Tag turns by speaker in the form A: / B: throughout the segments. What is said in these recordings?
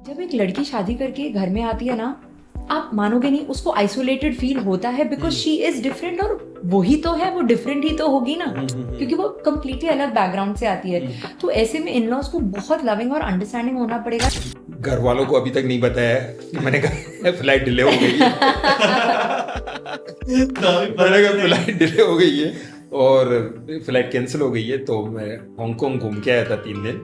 A: जब एक लड़की शादी करके घर में आती है ना, आप मानोगे नहीं, उसको आइसोलेटेड फील होता है बिकॉज शी इज डिफरेंट। और वही तो है, वो डिफरेंट ही तो होगी ना, क्योंकि वो कम्प्लीटली अलग बैकग्राउंड से आती है। तो ऐसे में इन लॉज को बहुत लविंग और अंडरस्टैंडिंग होना पड़ेगा।
B: घर वालों को अभी तक नहीं बताया है कि मैंने कहा फ्लाइट डिले हो गई है। मैंने कहा फ्लाइट डिले हो गई है और फ्लाइट कैंसिल हो गई है, तो मैं हांगकांग घूम के आया था 3 दिन।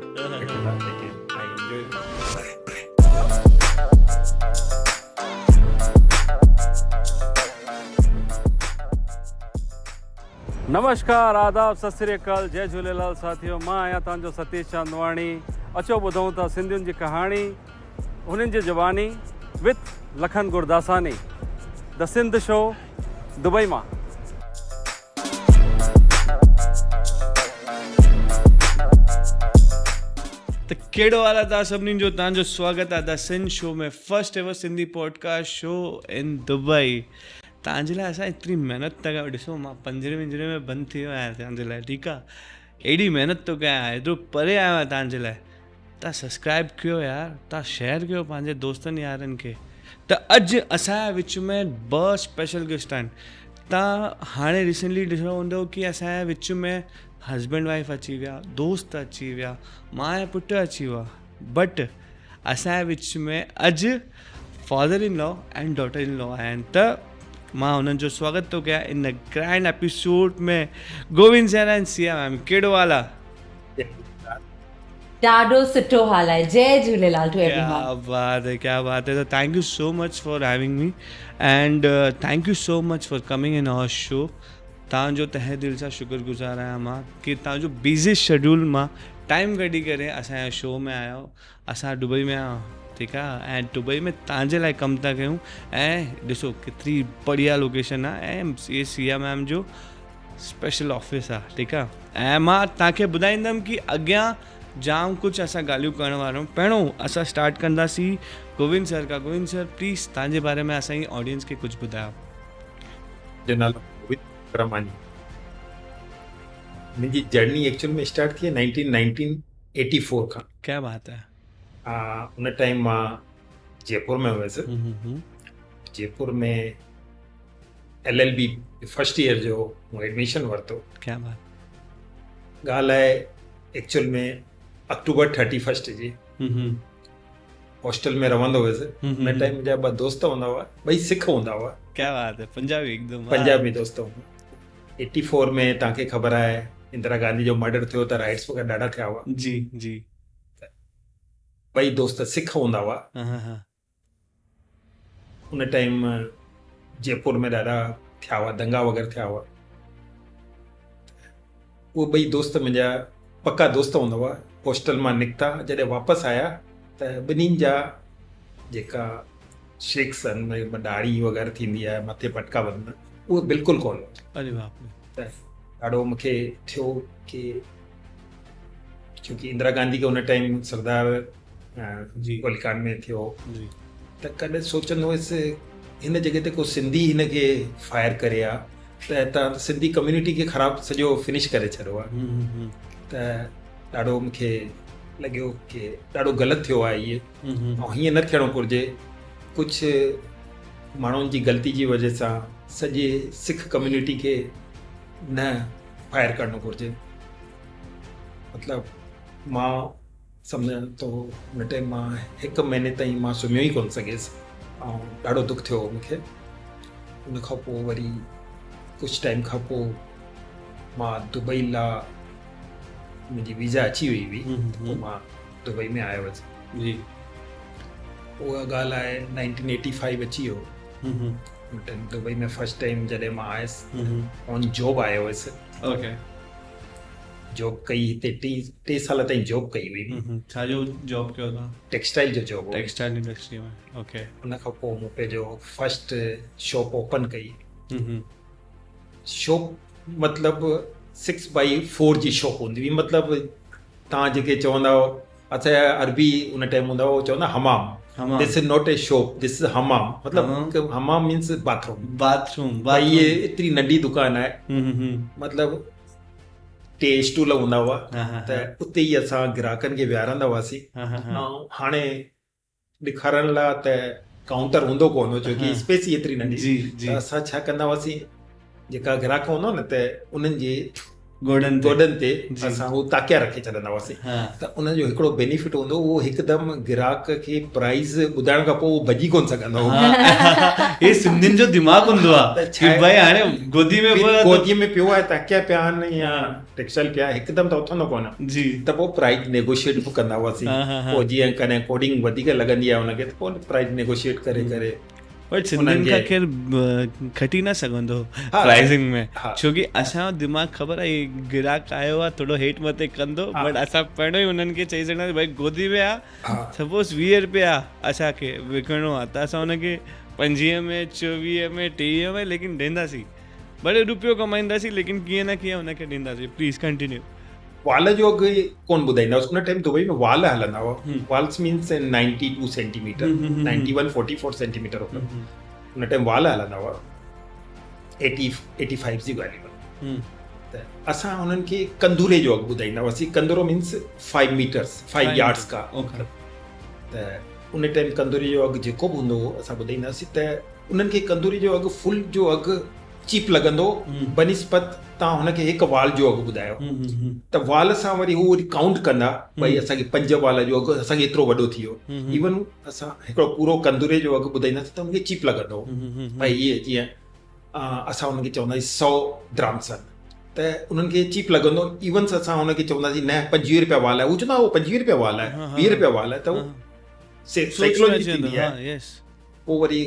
C: नमस्कार, आदाब, सत श्री अकाल, जय झूलेलाल साथियों। मां आहियां तव्हांजो सतीश चांदवाणी। अचो ॿुधूं था सिंधियुनि जी कहाणी उन्हनि जी ज़ुबानी with Lakhan Gurdasani. The Sindh show Dubai मां।
D: त कहिड़ो हाल आहे तव्हां सभिनीनि जो? तव्हांजो स्वागत आहे द सिंध शो में, first ever Sindhi podcast show in Dubai. तव्हांजे लाइ असां एतिरी महिनत था कयूं। ॾिसो, मां पंजरे में बंदि थी वियो आहियां तव्हांजे लाइ, ठीकु आहे। एॾी महिनत थो कयां, हेतिरो परे आयो आहियां तव्हांजे लाइ। तव्हां सब्सक्राइब कयो यार, तव्हां शेयर कयो पंहिंजे दोस्तनि यारनि खे। त अॼु असांजे विच में 2 स्पेशल गेस्ट आहिनि। तव्हां हाणे रिसेंटली ॾिसो हूंदो कि असांजे विच में हस्बैंड वाइफ अची विया, दोस्त अची विया, माउ ऐं पुटु अची विया, बट असांजे विच में अॼु father in law and daughter in law आहिनि। त मां हुननि जो स्वागत थो कयां इन ग्रैंड एपिसोड में। Govind sir and Siya ma'am, कहिड़ो हाल आहे?
A: ॾाढो सुठो हाल आहे। जय झूलेलाल टू एवरीवन।
D: क्या बात है। तो thank you so much for having me and thank you so much for coming in our show. तव्हांजो तहे दिलि सां शुक्रगुज़ार आहियां मां कि तव्हांजो बिज़ी शेड्यूल मां टाइम कढी करे असांजे शो में आयो। असां दुबई में आहियूं, ठीकु आहे, ऐं दुबई में तव्हांजे लाइ कमु था कयूं। ऐं ॾिसो केतिरी बढ़िया लोकेशन आहे, ऐं ये सिया मैम जो स्पेशल ऑफिस आहे, ठीकु आहे। ऐं मां तव्हांखे ॿुधाईंदुमि कि अॻियां जाम कुझु असां ॻाल्हियूं करण वारा आहियूं। पहिरों असां स्टार्ट कंदासीं Govind sir Khan. Govind sir, please तव्हांजे बारे में असांजी ऑडियंस खे कुझु ॿुधायो।
B: जो नालो गोविंद रमानी। मुंहिंजी जर्नी एक्चुअल में स्टार्ट थी 1984 खां।
D: क्या बात है।
B: उन टाइम मां जयपुर में हुयसि। जयपुर में LLB फर्स्ट ईयर जो मूं एडमिशन वरितो।
D: क्या बात।
B: ॻाल्हि आहे एक्चुअल में अक्टूबर 31 जी हॉस्टल में रहंदो हुयसि। उन टाइम मुंहिंजा 2 दोस्त हूंदा हुआ, 2 सिख हूंदा हुआ।
D: क्या बात है, पंजाबी एकदम।
B: पंजाबी दोस्त हूंदा। 84 में तव्हांखे ख़बर आहे इंदिरा गांधी जो मर्डर थियो त राइट्स वग़ैरह ॾाढा थिया हुआ।
D: जी जी।
B: 2 दोस्त सिख हूंदा हुआ। उन टाइम जयपुर में ॾाढा थिया हुआ, दंगा वग़ैरह थिया हुआ। उहे 2 दोस्त मुंहिंजा पक्का दोस्त हूंदा हुआ। हॉस्टल मां निकिता, जॾहिं वापसि आया त ॿिन्हिनि जा जेका शेक्स आहिनि, ॾाढ़ी वग़ैरह थींदी आहे, मथे पटका बंधना, उहे बिल्कुलु कोन हुआ।
D: अरे बाप रे।
B: त ॾाढो मूंखे थियो कि छोकी इंदिरा गांधी खे हुन टाइम सरदार गोलीकांड में थियो
D: जी।
B: त कॾहिं सोचंदो हुयुसि हिन जॻह ते को सिंधी हिन खे फायर करे आहे त हितां सिंधी कम्यूनिटी खे ख़राबु सॼो फिनिश करे छॾियो आहे। त ॾाढो मूंखे लॻियो कि ॾाढो ग़लति थियो आहे इहे, ऐं हीअं न थियणो घुरिजे। कुझु माण्हुनि जी ग़लती जी वजह सां सॼे सिख कम्यूनिटी खे न फायर करणु घुरिजे। मतिलबु मां सम्झां थो हुन टाइम मां 1 महीने ताईं मां सुम्हियो ई कोन सघियसि, ऐं ॾाढो दुख थियो मूंखे। उन खां पोइ वरी कुझु टाइम खां पोइ मां दुबई लाइ मुंहिंजी वीज़ा अची वई हुई, पोइ मां दुबई में आयो हुअसि।
D: जी।
B: उहा ॻाल्हि आहे 1985 अची वियो। उन टाइम दुबई में फर्स्ट टाइम जॾहिं मां आयुसि ऑन जॉब आयो हुयुसि।
D: ओके।
B: जॉब कई हिते 3 साल ताईं जॉब कई हुई।
D: छा जो जॉब कयो था?
B: टेक्सटाइल जो जॉब हो।
D: टेक्सटाइल इंडस्ट्री में। ओके।
B: उन खां पोइ मूं पंहिंजो फर्स्ट शॉप ओपन कई। शॉप मतिलबु 6x4 जी शॉप हूंदी हुई। मतिलबु तव्हां जेके चवंदा हो, असांजा अरबी उन टाइम हूंदा हुआ, चवंदा हमाम। This is not a shop, this is हमाम। मतिलबु हमाम मीन्स बाथरूम। भाई ये एतिरी नंढी दुकान आहे। मतिलबु 3 स्टूल हूंदा हुआ, त उते ई असां ग्राहकनि खे विहारंदा हुआसीं। ऐं हाणे ॾेखारण लाइ त काउंटर हूंदो कोन हो, छो की स्पेस ई एतिरी
D: जी,
B: नंढी।
D: जी।
B: त असां छा कंदा हुआसीं, जेका ग्राहक हूंदा न त उन्हनि जे
D: गोॾनि
B: ते
D: जी।
B: असां उहो ताकिया रखे छॾंदा हुआसीं।
D: हाँ।
B: त उनजो हिकिड़ो बेनिफिट हूंदो, उहो हिकदमि ग्राहक खे प्राइस ॿुधाइण खां पोइ उहो भॼी कोन सघंदो हो।
D: हाँ, ये सिंधियुनि जो दिमाग़ हूंदो आहे
B: त
D: कि भाई हाणे गोदी में
B: गोदीअ में पियो आहे, ताकिया पिया आहिनि या टेक्सटाइल पिया, हिकदमि त उथंदो कोन।
D: जी।
B: त पोइ प्राइस नेगोशिएट बि कंदा हुआसीं। पोइ जीअं कॾहिं कोडिंग वधीक लॻंदी आहे हुनखे, त पोइ प्राइस नेगोशिएट करे करे
D: बट सिंधियुनि खां केरु खटी न सघंदो प्राइसिंग में, छोकी असांजो दिमाग़ ख़बर आहे ग्राहक आयो आहे थोरो हेठि मथे कंदो, बट असां पहिरियों ई हुननि खे चई सघंदासीं भाई गोदी में आहे, सपोज़ 20 रुपया असांखे विकिणो आहे, त असां हुनखे 25 में 24 में 23 में लेकिन ॾींदासीं, भले रुपियो कमाईंदासीं लेकिन कीअं न कीअं हुनखे ॾींदासीं। Please continue.
B: वाल जो अघु कोन ॿुधाईंदा हुआ, उन टाइम दुबई में वाल हलंदा हुआ। वाल्स मीन्स 92 सेंटीमीटर, 91 44 सेंटीमीटर उन टाइम वाल हलंदा हुआ, 85 जी ॻाल्हि। त असां उन्हनि खे कंदूरे जो अघु ॿुधाईंदा हुआसीं। कंदूरो मीन्स 5 मीटर्स 5 यार्ड्स का। त उन टाइम कंदूरे जो अघु जेको बि हूंदो हो असां ॿुधाईंदासीं। त उन्हनि खे कंदूरी जो अघु फुल जो अघु चीप लॻंदो बनिस्पत तव्हां हुनखे हिकु वाल जो अघु ॿुधायो। त वाल सां वरी हू वरी काउंट कंदा, भई असांखे 5 वाल जो अघु असांखे एतिरो वॾो थी वियो। इवन असां हिकिड़ो पूरो कंदूरे जो अघु ॿुधाईंदासीं त हुनखे चीप लॻंदो, भई इहे जीअं असां हुनखे चवंदासीं 100 ग्राम्स आहिनि, त उन्हनि खे चीप लॻंदो। इवन असां हुनखे चवंदासीं न 25 रुपया वाल आहे, हू चवंदा उहो 25 रुपया वाल आहे, 20 रुपया वाल आहे, त उहो साइकोलॉजी थींदी आहे। पोइ वरी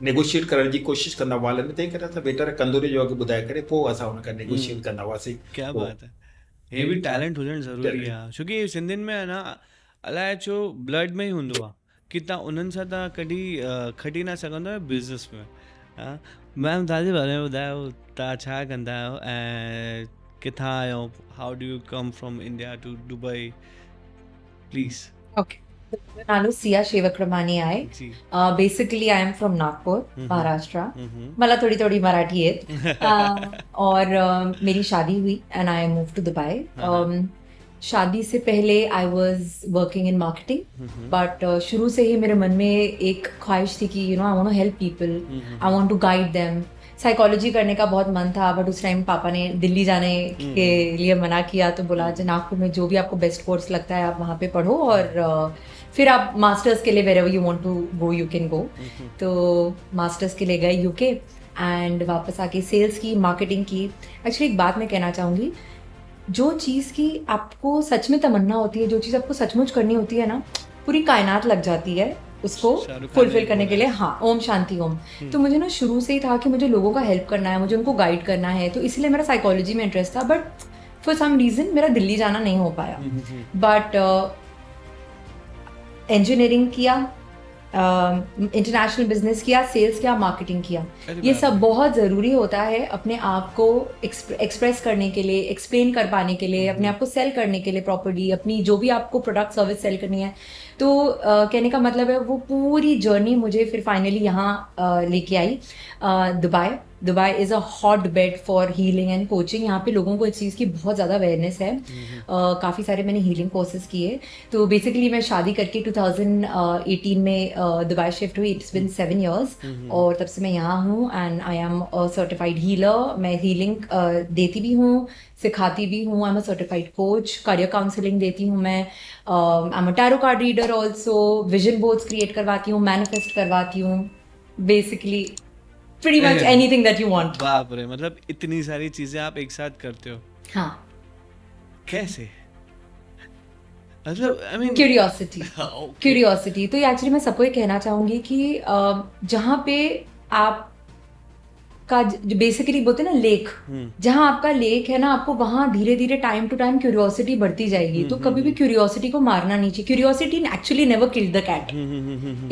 B: नेगोशिएट करण जी कोशिशि कंदा वालनि में, तंहिं करे असां बेटर कंदूरे जो अघु ॿुधाए करे पोइ असां हुन खां नेगोशिएट कंदा हुआसीं।
D: क्या बात है, हे बि टैलेंट हुजणु ज़रूरी आहे, छोकी सिंधियुनि में आहे न अलाए छो ब्लड में ई हूंदो आहे की तव्हां उन्हनि सां तव्हां कॾहिं खटी न सघंदो आहे बिज़नेस में। मैम तव्हांजे बारे में ॿुधायो, तव्हां छा कंदा आहियो ऐं किथां आहियो, how do you come from India to Dubai, please.
A: Okay, नालो सिया शेवक्रमानी आहे। Basically I am from Nagpur, Maharashtra. मला थोड़ी थोड़ी मराठी है। और मेरी शादी हुई and I move to Dubai. शादी से पहले I was working in marketing, but शुरू से ही मेरे मन में एक ख्वाहिश थी कि I want to help people, I want to guide them. Psychology करने का बहुत मन था, बट उस टाइम पापा ने दिल्ली जाने के लिए मना किया, तो बोला नागपुर में जो भी आपको बेस्ट कोर्स लगता है आप वहाँ पे पढ़ो, और फिर आप मास्टर्स के लिए wherever you want to go you can go. तो मास्टर्स के लिए गए यूके एंड वापस आके सेल्स की, मार्केटिंग की। एक्चुअली एक बात मैं कहना चाहूँगी, जो चीज़ की आपको सच में तमन्ना होती है, जो चीज़ आपको सचमुच करनी होती है ना, पूरी कायनात लग जाती है उसको फुलफिल करने के लिए। हाँ, ओम शांति ओम। तो मुझे ना शुरू से ही था कि मुझे लोगों का हेल्प करना है, मुझे उनको गाइड करना है, तो इसलिए मेरा साइकोलॉजी में इंटरेस्ट था। बट फॉर सम रीज़न मेरा दिल्ली जाना नहीं हो पाया। बट इंजीनियरिंग किया, इंटरनेशनल बिजनेस किया, सेल्स किया, मार्केटिंग किया। ये सब बहुत ज़रूरी होता है अपने आप को एक्सप्रेस करने के लिए, एक्सप्लेन कर पाने के लिए, अपने आप को सेल करने के लिए प्रॉपर्ली, अपनी जो भी आपको प्रोडक्ट सर्विस सेल करनी है। तो कहने का मतलब है वो पूरी जर्नी मुझे फिर फाइनली यहाँ लेके आई Dubai. Dubai is a hot bed for healing and coaching. यहाँ पे लोगों को इस चीज़ की बहुत ज़्यादा अवेयरनेस है। काफ़ी सारे मैंने हीलिंग कोर्सेज किए। तो बेसिकली मैं शादी करके 2018 में दुबई शिफ्ट हुई। इट्स बिन 7 years और तब से मैं यहाँ हूँ and I am a certified healer. मैं हीलिंग देती भी हूँ, सिखाती भी हूँ। I am a certified coach, career counselling देती हूँ मैं। I am a tarot card reader also, vision boards create करवाती हूँ, मैनिफेस्ट करवाती हूँ। Basically pretty much anything that you want।
D: बाप रे, मतलब इतनी सारी चीजें आप एक साथ करते हो।
A: हाँ,
D: कैसे? मतलब I mean
A: क्यूरियोसिटी। तो एक्चुअली मैं सबको ये कहना चाहूँगी कि जहाँ पे आप का बेसिकली बोलते हैं ना लेक, जहाँ आपका लेक है ना, आपको वहाँ धीरे धीरे टाइम टू टाइम क्यूरियोसिटी बढ़ती जाएगी। तो कभी भी क्यूरियोसिटी को मारना नहीं चाहिए। Curiosity actually never killed the cat.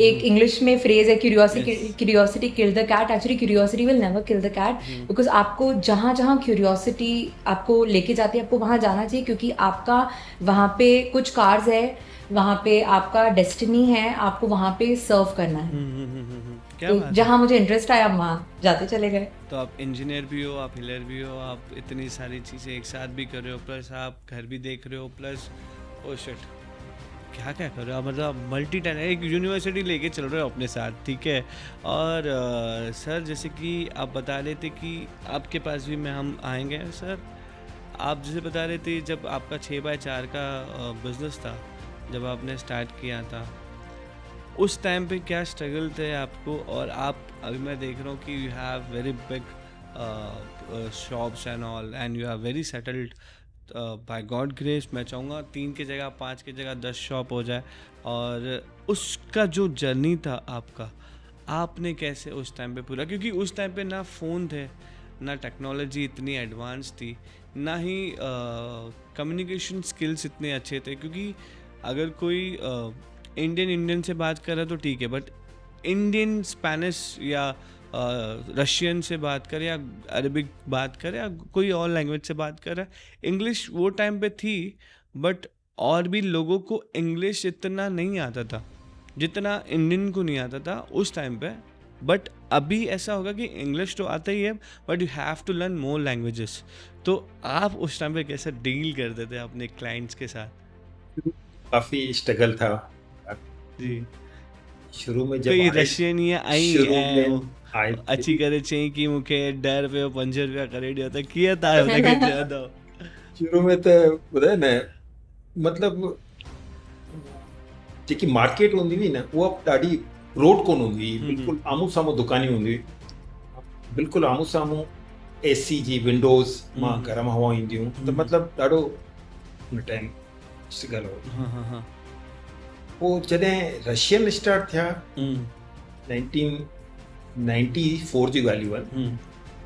A: एक इंग्लिश में फ्रेज है, curiosity killed the cat. Actually curiosity will never kill the cat, because आपको जहाँ जहाँ क्यूरियोसिटी आपको लेके जाती है, आपको वहाँ जाना चाहिए, क्योंकि आपका वहाँ पे कुछ कार्स है, वहाँ पे आपका डेस्टिनी है, आपको वहाँ पे सर्व करना है। तो जहाँ मुझे इंटरेस्ट आया वहाँ जाते चले गए।
D: तो आप इंजीनियर भी हो, आप हीलर भी हो, आप इतनी सारी चीज़ें एक साथ भी कर रहे हो, प्लस आप घर भी देख रहे हो, प्लस ओ शिट क्या क्या कर रहे हो, मतलब मल्टी टैलेंट, एक यूनिवर्सिटी लेके चल रहे हो अपने साथ, ठीक है। और सर जैसे कि आप बता रहे थे कि आपके पास भी हम आएंगे सर, आप जैसे बता रहे थे जब आपका 6x4 का बिजनेस था, जब आपने स्टार्ट किया था, उस टाइम पे क्या स्ट्रगल थे आपको, और आप अभी मैं देख रहा हूँ कि you have very big shops and all and you are very settled by God grace. मैं चाहूँगा 3 की जगह 5 की जगह 10 शॉप हो जाए। और उसका जो जर्नी था आपका, आपने कैसे उस टाइम पे पूरा, क्योंकि उस टाइम पे ना फ़ोन थे, ना टेक्नोलॉजी इतनी एडवांस थी, ना ही कम्युनिकेशन स्किल्स इतने अच्छे थे। क्योंकि अगर कोई इंडियन से बात कर रहा है तो ठीक है, बट इंडियन स्पेनिश या रशियन से बात करे या अरबिक बात करे या कोई और लैंग्वेज से बात करे, इंग्लिश वो टाइम पे थी, बट और भी लोगों को इंग्लिश इतना नहीं आता था जितना इंडियन को नहीं आता था उस टाइम पे। बट अभी ऐसा होगा कि इंग्लिश तो आता ही है, but you have to learn more languages. तो आप उस टाइम पे कैसे डील करते थे अपने क्लाइंट्स के साथ?
B: काफ़ी स्ट्रगल था
D: जी,
B: शुरू में। जब
D: कोई
B: आए-
D: रशियन या आई
B: शुरू में आए थे,
D: अच्छी करे चाहिए कि मूंखे 10 रुपये 5 रुपया करे ॾियो त कीअं तव्हां हुनखे चवंदो?
B: शुरू में त ॿुधाए न, मतिलबु जेकी मार्केट हूंदी हुई न, उहा ॾाढी रोड कोन हूंदी हुई, बिल्कुलु आम्हूं साम्हूं दुकानियूं हूंदी हुई, बिल्कुलु आम्हूं साम्हूं AC जी विंडोज़ मां गरम हवा ईंदियूं, त मतिलबु ॾाढो हुन टाइम स्ट्रगल हो।
D: हाँ हाँ हाँ।
B: पोइ जॾहिं रशियन स्टार्ट थिया 1994 जी ॻाल्हियूं आहिनि,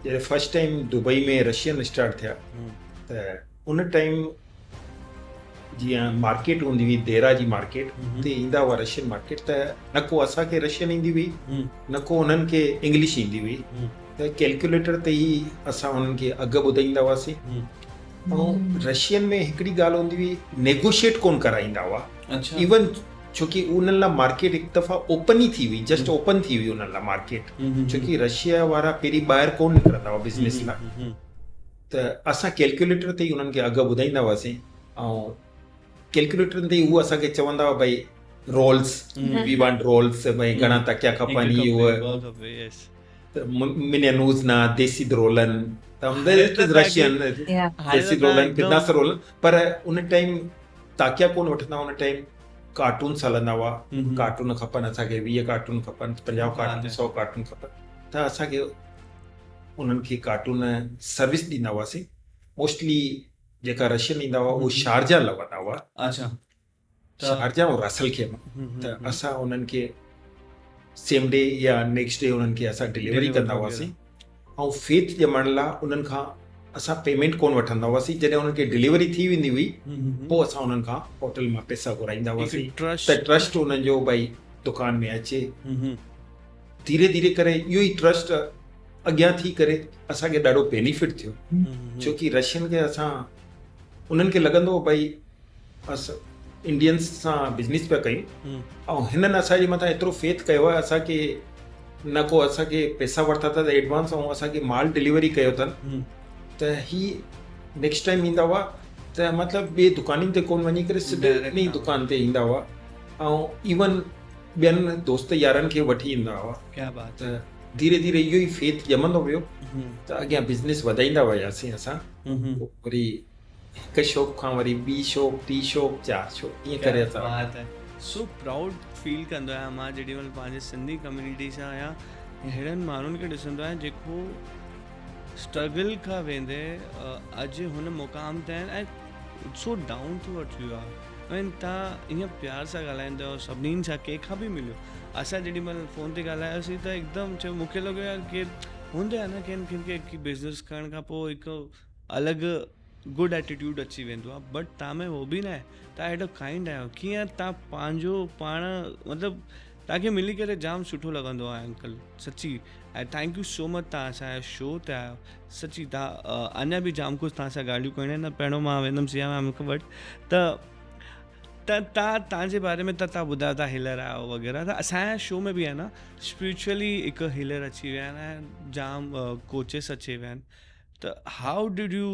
B: जॾहिं फर्स्ट टाइम दुबई में रशियन स्टार्ट थिया, त उन टाइम जीअं मार्केट हूंदी हुई देरा जी मार्केट, ते ईंदा हुआ रशियन मार्केट, त न को असांखे रशियन ईंदी हुई, न को हुननि खे इंग्लिश ईंदी हुई, त कैलकुलेटर ते ई असां हुननि खे अघु ॿुधाईंदा हुआसीं। ऐं रशियन में हिकिड़ी ॻाल्हि हूंदी हुई, नेगोशिएट कोन कराईंदा हुआ।
C: अच्छा।
B: इवन छोकी उन्हनि लाइ मार्केट हिकु दफ़ा ओपन ई थी हुई, जस्ट ओपन थी हुई उन्हनि लाइ मार्केट, छोकी रशिया वारा पहिरीं ॿाहिरि कोन निकिरंदा हुआ बिज़नेस लाइ। त असां कैलकुलेटर ते ई उन्हनि खे अघु ॿुधाईंदा हुआसीं, ऐं कैलकुलेटर ते ई उहे असांखे चवंदा हुआ भई रोल्स, वी वांट रोल्स, भई घणा तकिया खपनि, इहो मिनियनूज़ ना देसी रोलन, त रशियन देसी रोलन, पिनास रोलन। पर उन टाइम ताकिया कोन वठंदा, उन टाइम कार्टून्स हलंदा हुआ, कार्टून खपनि असांखे, 20 कार्टून खपनि, 50 कार्टून, 100 कार्टून खपनि, त असांखे उन्हनि खे कार्टून सर्विस ॾींदा हुआसीं। मोस्टली जेका रशियन ईंदा हुआ उहे शारजा लॻंदा हुआ,
C: अच्छा।
B: शारजा ऐं रसल खे, त असां उन्हनि खे सेम डे या नेक्स्ट डे उन्हनि खे असां डिलीवरी कंदा हुआसीं। ऐं फेथ ॼमण लाइ उन्हनि खां असां पेमेंट कोन वठंदा हुआसीं, जॾहिं उन्हनि खे डिलीवरी थी वेंदी हुई, पोइ असां उन्हनि खां होटल मां पैसा घुराईंदा हुआसीं, त ट्रस्ट उन्हनि जो भई दुकान में अचे। धीरे धीरे करे इहो ई ट्रस्ट अॻियां थी करे असांखे ॾाढो बेनिफिट थियो, छोकी रशियन खे असां उन्हनि खे लॻंदो हो भई असां इंडियंस सां बिज़नेस पिया कयूं, ऐं हिननि असांजे मथां एतिरो फेथ कयो आहे, असांखे न को असांखे पैसा वरिता अथनि एडवांस, ऐं असांखे माल डिलीवरी कयो अथनि, त ही नेक्स्ट टाइम ईंदा हुआ त मतिलबु ॿिए दुकानुनि ते कोन वञी करे सिधे इन दुकान ते ईंदा हुआ, ऐं इवन ॿियनि दोस्त यारनि खे वठी ईंदा हुआ।
D: क्या बात।
B: त धीरे धीरे इहो ई फेथ ॼमंदो वियो, त अॻियां बिज़नेस वधाईंदा वियासीं असां। वरी हिकु शॉप खां वरी ॿी शॉप, टी शॉप, 4 शॉप, ईअं करे असां।
D: सो प्राउड फील कंदो आहियां मां जेॾी महिल पंहिंजे सिंधी कम्युनिटी सां या अहिड़नि माण्हुनि खे ॾिसंदो आहियां जेको स्ट्रगल खां वेंदे अॼु हुन मुक़ाम ते आहिनि, ऐं so down to earth you are. ऐं तव्हां ईअं प्यार सां ॻाल्हाईंदा आहियो सभिनीनि सां, कंहिंखां बि मिलियो। असां जेॾी महिल फ़ोन ते ॻाल्हायोसीं त हिकदमि चयो, मूंखे लॻो यार की हूंदो आहे न कंहिं खे बिज़नेस करण खां पोइ हिकु अलॻि गुड एटीट्यूड अची वेंदो आहे, बट तव्हां में उहो बि न आहे। तव्हां हेॾो काइंड आहियो, कीअं तव्हां पंहिंजो पाण, मतिलबु तव्हांखे मिली करे जाम सुठो लॻंदो आहे अंकल, सची। ऐं थैंक यू सो मच, तव्हां असांजे शो ते आहियो, सची। तव्हां अञा बि जाम कुझु तव्हां सां ॻाल्हियूं करणियूं आहिनि, पहिरियों मां वेंदुमि सिया मैम खे वटि, तव्हांजे बारे में तव्हां ॿुधायो था हीलर आहियो वग़ैरह, त असांजे शो में बि आहे न स्पिरिचुअली हिकु हीलर अची विया आहिनि ऐं जाम कोचिस अची विया आहिनि। त how did you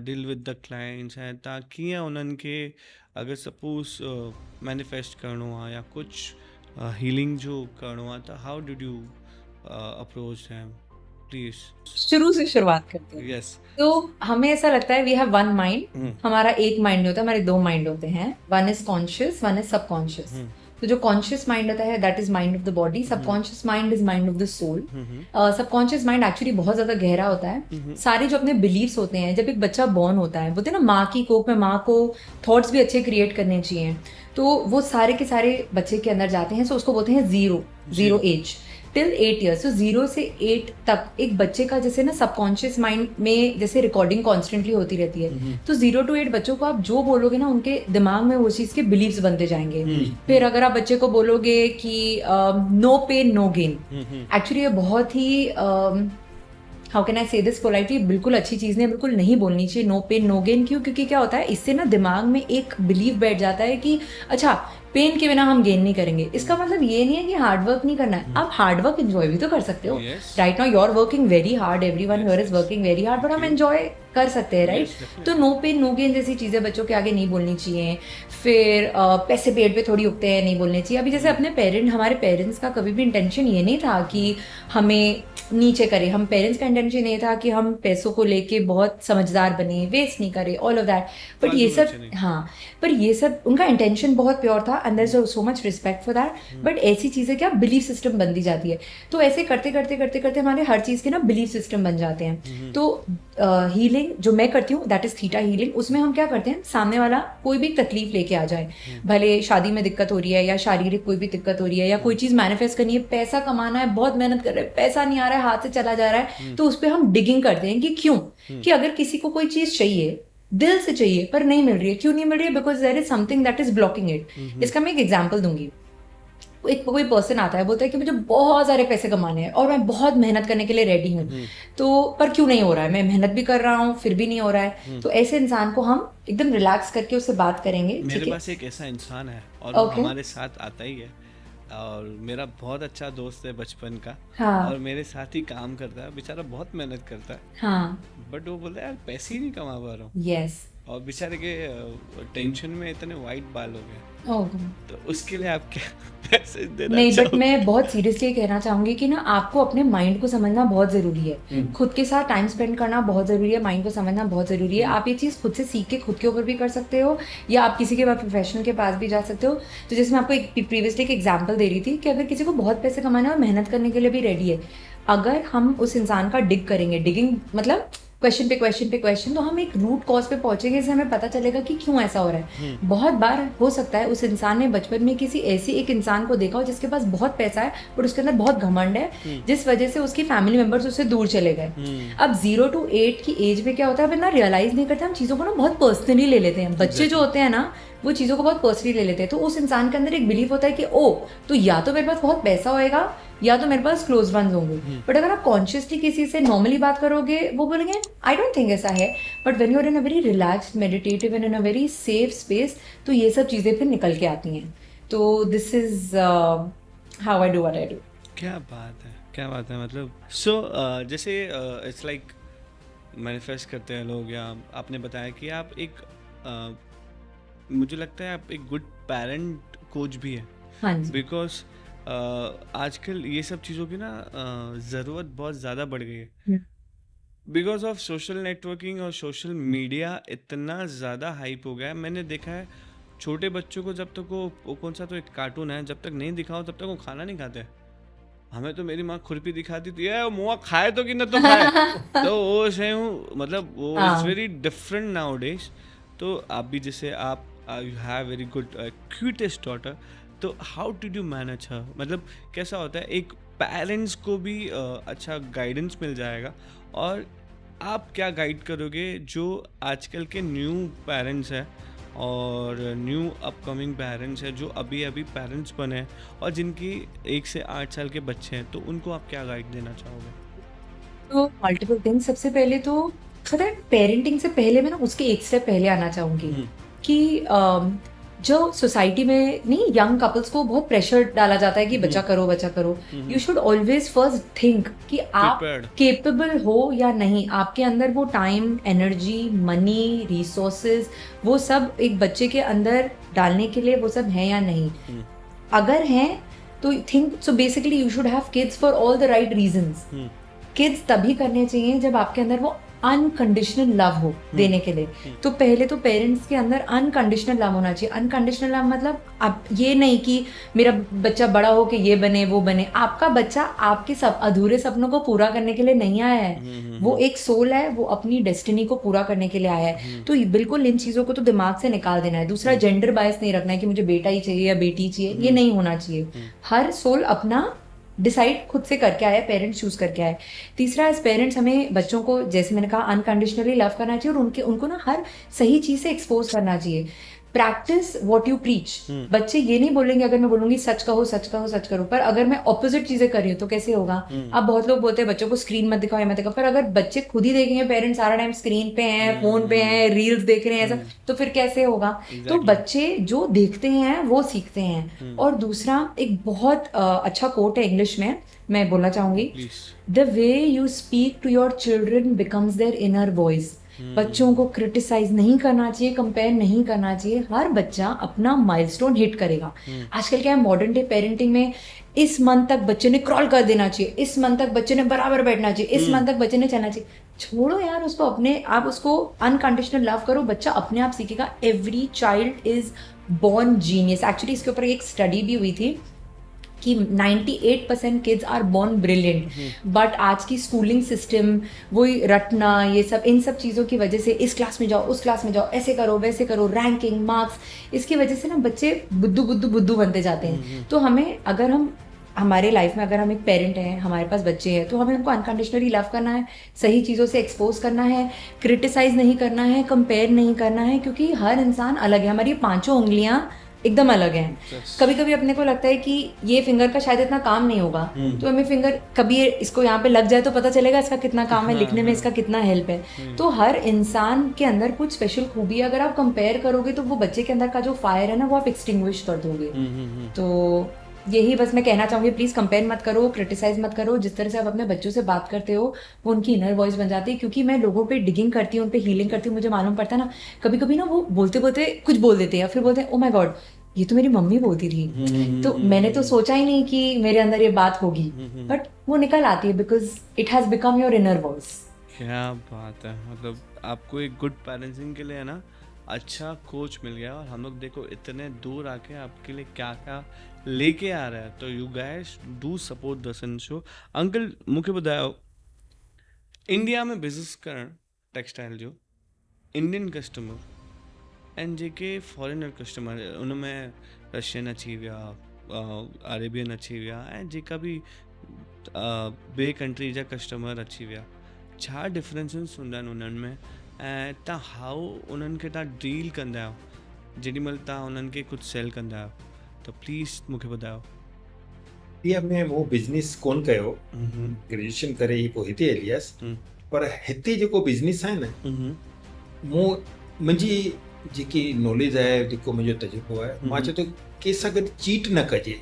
D: deal with the clients ऐं तव्हां कीअं उन्हनि खे अगरि सपोज मैनिफेस्ट करिणो आहे या कुझु हीलिंग जो करिणो आहे त how did you approach them please?
A: शुरू से शुरुआत करते हैं।
D: यस।
A: तो हमें ऐसा लगता है वी हैव वन माइंड, हमारा एक माइंड नहीं होता, हमारे दो माइंड होते हैं, one is conscious, one is subconscious. तो जो कॉन्शियस माइंड होता है that is mind of the body, subconscious mind is mind of the soul. Subconscious mind actually बहुत ज्यादा गहरा होता है। सारे जो अपने बिलीव्स होते हैं, जब एक बच्चा बॉर्न होता है, बोलते हैं ना माँ की कोख में माँ को थॉट्स भी अच्छे क्रिएट करने चाहिए, तो वो सारे के सारे बच्चे के अंदर जाते हैं। सो उसको बोलते हैं जीरो एज टिल 8 years। तो 0 से 8 तक एक बच्चे का जैसे ना सबकॉन्शियस माइंड में जैसे रिकॉर्डिंग कॉन्स्टेंटली होती रहती है। तो 0 to 8 बच्चों को आप जो बोलोगे ना, उनके दिमाग में वो चीज़ के बिलीव्स बनते जाएंगे। फिर अगर आप बच्चे को बोलोगे कि no pain no gain, actually ये बहुत ही हाउ कैन आई से दिस पोलाइटली, बिल्कुल अच्छी चीज़ नहीं, बिल्कुल नहीं बोलनी चाहिए नो पेन नो गेन। क्यों? क्योंकि क्या होता है, इससे ना दिमाग में एक बिलीव बैठ जाता है कि अच्छा पेन के बिना हम गेन नहीं करेंगे। इसका मतलब ये नहीं है कि हार्ड वर्क नहीं करना है, आप हार्ड वर्क एंजॉय भी तो कर सकते हो। Right now you are working very hard, everyone here is working very hard, but हम एंजॉय कर सकते हैं, राइट? तो नो पेन नो गेन जैसी चीज़ें बच्चों के आगे नहीं बोलनी चाहिए। फिर पैसे पेट पे थोड़ी उगते हैं, नहीं बोलने चाहिए। अभी जैसे अपने हमारे पेरेंट्स का कभी भी इंटेंशन ये नहीं था कि हमें नीचे करे। हम पेरेंट्स का इंटेंशन ये था कि हम पैसों को लेके बहुत समझदार बने, वेस्ट नहीं करे, ऑल ऑफ दैट। बट ये सब, हाँ, पर ये सब उनका इंटेंशन बहुत प्योर था, and there is so much respect for that. But ऐसी चीज़ें क्या बिलीफ सिस्टम बनती जाती है। तो ऐसे करते करते करते करते हमारे हर चीज़ के ना बिलीफ सिस्टम बन जाते हैं। तो हीलिंग जो मैं करती हूँ दैट इज थीटा हीलिंग। उसमें हम क्या करते हैं, सामने वाला कोई भी तकलीफ लेके आ जाए, भले शादी में दिक्कत हो रही है या शारीरिक कोई भी दिक्कत हो रही है या कोई चीज़ मैनिफेस्ट करनी है, पैसा कमाना है, बहुत मेहनत कर रहे हैं, पैसा नहीं आ रहा है, हाथ से चला जा रहा है, तो उस पर हम डिगिंग करते हैं कि क्यों, कि अगर किसी को कोई चीज़ चाहिए, दिल से चाहिए, पर नहीं मिल रही है, क्यों नहीं मिल रही है? Because there is something that is blocking it. इसका मैं एक एग्जाम्पल दूंगी। एक कोई पर्सन आता है, बोलता है कि मुझे बहुत सारे पैसे कमाने हैं और मैं बहुत मेहनत करने के लिए रेडी हूँ, तो पर क्यों नहीं हो रहा है? मैं मेहनत भी कर रहा हूँ फिर भी नहीं हो रहा है। तो ऐसे इंसान को हम एकदम रिलैक्स करके उससे बात करेंगे।
D: मेरे पास एक ऐसा इंसान है और वो हमारे साथ आता ही है, और मेरा बहुत अच्छा दोस्त है बचपन का। हाँ। और मेरे साथ ही काम करता है, बेचारा बहुत मेहनत करता है। हाँ। बट वो बोलता है यार पैसे ही नहीं कमा पा रहा हूँ। यस। और बेचारे के टेंशन में इतने वाइट बाल हो गए। तो उसके लिए आप क्या पैसे देना
A: नहीं, बट मैं बहुत सीरियसली कहना चाहूंगी कि ना आपको अपने माइंड को समझना बहुत जरूरी है। खुद के साथ टाइम स्पेंड करना बहुत जरूरी है, माइंड को समझना बहुत जरूरी है। आप ये चीज़ खुद से सीख के खुद के ऊपर भी कर सकते हो, या आप किसी के पास प्रोफेशनल के पास भी जा सकते हो। तो जैसे मैं आपको एक प्रीवियसली एक एग्जाम्पल दे रही थी कि अगर किसी को बहुत पैसे कमाना है और मेहनत करने के लिए भी रेडी है, अगर हम उस इंसान का डिग करेंगे, डिगिंग मतलब क्वेश्चन पे क्वेश्चन पे क्वेश्चन, तो हम एक रूट कॉज पे पहुंचेंगे, इससे हमें पता चलेगा कि क्यों ऐसा हो रहा है। बहुत बार हो सकता है उस इंसान ने बचपन में किसी ऐसी एक इंसान को देखा हो जिसके पास बहुत पैसा है बट उसके अंदर बहुत घमंड है, जिस वजह से उसकी फैमिली मेंबर्स उससे दूर चले गए। अब 0 to 8 की एज में क्या होता है, ना रियलाइज नहीं करते, हम चीज़ों को ना बहुत पर्सनली ले लेते हैं। बच्चे जो होते हैं ना, वो चीज़ों को बहुत पर्सनली ले लेते हैं। तो उस इंसान के अंदर एक बिलीफ होता है कि ओ, तो या तो मेरे पास बहुत पैसा होएगा या तो मेरे पास क्लोज वंस होंगे। बट अगर आप कॉन्शियसली किसी से नॉर्मली बात करोगे, वो बोलेंगे आई डोंट थिंक ऐसा है। But when you are in a very relaxed, meditative and in a very safe space, तो ये सब चीज़ें फिर निकल के आती हैं। तो this is how I do what I do.
D: क्या बात है, क्या बात है। मतलब सो जैसे इट्स लाइक मैनिफेस्ट करते हैं लोग, या आपने बताया कि आप एक मुझे लगता है आप एक गुड पेरेंट कोच भी है।
A: हाँ जी।
D: बिकॉज आजकल ये सब चीज़ों की ना ज़रूरत बहुत ज़्यादा बढ़ गई है, बिकॉज ऑफ सोशल नेटवर्किंग और सोशल मीडिया इतना ज़्यादा हाइप हो गया है। मैंने देखा है छोटे बच्चों को, जब तक वो कौन सा तो एक कार्टून है, जब तक नहीं दिखाओ तब तक वो खाना नहीं खाते। हमें तो मेरी माँ खुरपी दिखाती थी, ये मुआ खाए तो कि न तो खाए। तो वो से मतलब वो is very different now days. तो आप भी जैसे आप you have very good cutest daughter, तो हाउ डिड यू मैनेज हर? मतलब कैसा होता है, एक पेरेंट्स को भी अच्छा गाइडेंस मिल जाएगा, और आप क्या गाइड करोगे जो आजकल के न्यू पेरेंट्स हैं और न्यू अपकमिंग पेरेंट्स हैं, जो अभी अभी पेरेंट्स बने और जिनकी 1 से 8 साल के बच्चे हैं, तो उनको आप क्या गाइड देना चाहोगे?
A: तो मल्टीपल थिंग्स। सबसे पहले तो पता है, पेरेंटिंग से पहले मैं ना उसके एक स्टेप पहले आना चाहूँगी कि जो सोसाइटी में नहीं यंग कपल्स को बहुत प्रेशर डाला जाता है कि बच्चा करो, you should always first think कि आप
D: Prepared.
A: केपेबल हो या नहीं, आपके अंदर वो टाइम, एनर्जी, मनी, रिसोर्सेज, वो सब एक बच्चे के अंदर डालने के लिए वो सब है या नहीं। अगर हैं तो think, so basically you should have kids for all the right reasons. Kids तभी करने चाहिए जब आपके अंदर वो अनकंडीशनल लव हो देने के लिए। तो पहले तो पेरेंट्स के अंदर अनकंडीशनल लव होना चाहिए। अनकंडीशनल लव मतलब अब ये नहीं कि मेरा बच्चा बड़ा हो कि ये बने वो बने। आपका बच्चा आपके सब अधूरे सपनों को पूरा करने के लिए नहीं आया है, वो एक सोल है, वो अपनी डेस्टिनी को पूरा करने के लिए आया है। तो बिल्कुल इन चीज़ों को तो दिमाग से निकाल देना है। दूसरा, जेंडर बायस नहीं रखना है कि मुझे बेटा ही चाहिए या बेटी चाहिए, ये नहीं होना चाहिए। हर सोल अपना डिसाइड खुद से करके आया, पेरेंट्स चूज करके आए। तीसरा, एज पेरेंट्स हमें बच्चों को, जैसे मैंने कहा, अनकंडीशनली लव करना चाहिए और उनको ना हर सही चीज से एक्सपोज करना चाहिए। Practice what you preach. बच्चे ये नहीं बोलेंगे, अगर मैं बोलूंगी सच कहो सच कहो सच करो, पर अगर मैं ऑपोजिट चीजें कर रही हूँ तो कैसे होगा। अब बहुत लोग बोलते हैं बच्चों को स्क्रीन मत दिखाओ, मत दिखाओ, पर अगर बच्चे खुद ही देखेंगे पेरेंट्स सारा टाइम स्क्रीन पे हैं, फोन पे हैं, रील्स देख रहे हैं, ऐसा तो फिर कैसे होगा। तो बच्चे जो देखते हैं वो सीखते हैं। और दूसरा, एक बहुत अच्छा कोट है इंग्लिश में, मैं बोलना चाहूंगी, the way you speak to your children becomes their inner voice. बच्चों को क्रिटिसाइज नहीं करना चाहिए, कंपेयर नहीं करना चाहिए। हर बच्चा अपना माइलस्टोन हिट करेगा। आजकल क्या है, मॉडर्न डे पेरेंटिंग में इस मंथ तक बच्चे ने क्रॉल कर देना चाहिए, इस मंथ तक बच्चे ने बराबर बैठना चाहिए, इस मंथ तक बच्चे ने चलना चाहिए। छोड़ो यार उसको, अपने आप उसको अनकंडीशनल लव करो, बच्चा अपने आप सीखेगा। Every child is born genius. Actually इसके ऊपर एक स्टडी भी हुई थी कि 98% kids are born brilliant, but आज की स्कूलिंग सिस्टम, वही रटना, ये सब, इन सब चीज़ों की वजह से इस क्लास में जाओ, उस क्लास में जाओ, ऐसे करो वैसे करो, रैंकिंग, मार्क्स, इसकी वजह से ना बच्चे बुद्धू बनते जाते हैं। तो हमें, अगर हम हमारे लाइफ में अगर हम एक पेरेंट हैं, हमारे पास बच्चे हैं, तो हमें उनको अनकंडीशनली लव करना है, सही चीज़ों से एक्सपोज करना है, क्रिटिसाइज नहीं करना है, कंपेयर नहीं करना है, क्योंकि हर इंसान अलग है। हमारी 5 उंगलियां एकदम अलग हैं। कभी कभी अपने को लगता है कि ये फिंगर का शायद इतना काम नहीं होगा, तो हमें फिंगर कभी इसको यहाँ पे लग जाए तो पता चलेगा इसका कितना काम है, लिखने में इसका कितना हेल्प है। तो हर इंसान के अंदर कुछ स्पेशल खूबी है। अगर आप कंपेयर करोगे तो वो बच्चे के अंदर का जो फायर है ना, वो आप एक्सटिंग्विश कर दोगे। तो यही बस मैं कहना चाहूंगी, प्लीज कंपेयर मत करो, क्रिटिसाइज मत करो। जिस तरह से आप अपने बच्चों से बात करते हो वो उनकी इनर वॉइस बन जाती है। क्योंकि मैं लोगों पे डिगिंग करती हूँ, उन पे हीलिंग करती हूँ, मुझे मालूम पड़ता है ना, कभी कभी ना वो बोलते बोलते कुछ बोल देते हैं, फिर बोलते हैं ओ माय गॉड, ये तो मेरी मम्मी बोलती थी, तो मैंने तो सोचा ही नहीं कि मेरे अंदर ये बात होगी, बट वो निकल आती है because it has become your inner voice.
D: क्या बात है, मतलब आपको एक गुड पेरेंटिंग के लिए है ना अच्छा कोच मिल गया, और हम लोग देखो इतने दूर आके आपके लिए क्या क्या लेके आ रहा है। तो you guys do support the sun show. Uncle मूंखे ॿुधायो, इंडिया में बिज़नेस करण टेक्सटाइल जो, इंडियन कस्टमर एंड जेके फॉरेनर कस्टमर, उनमें रशियन अची विया, अरेबियन अची विया, ऐं जेका बि ॿिए कंट्री जा कस्टमर अची विया, छा डिफरेंसिस हूंदा आहिनि उन्हनि में, ऐं तव्हां हाउ उन्हनि खे तव्हां डील कंदा आहियो जेॾीमहिल तव्हां उन्हनि खे कुझु सेल कंदा आहियो, त प्लीज़ मूंखे ॿुधायो।
B: इंडिया में वो बिज़नेस कोन कयो, ग्रेजुएशन करे ई पोइ हिते हली वियसि, पर हिते जेको बिज़नेस आहे न, मुंहिंजी जेकी नॉलेज आहे, जेको मुंहिंजो तजुर्बो आहे, मां चयो त कंहिंसां गॾु चीट न कजे,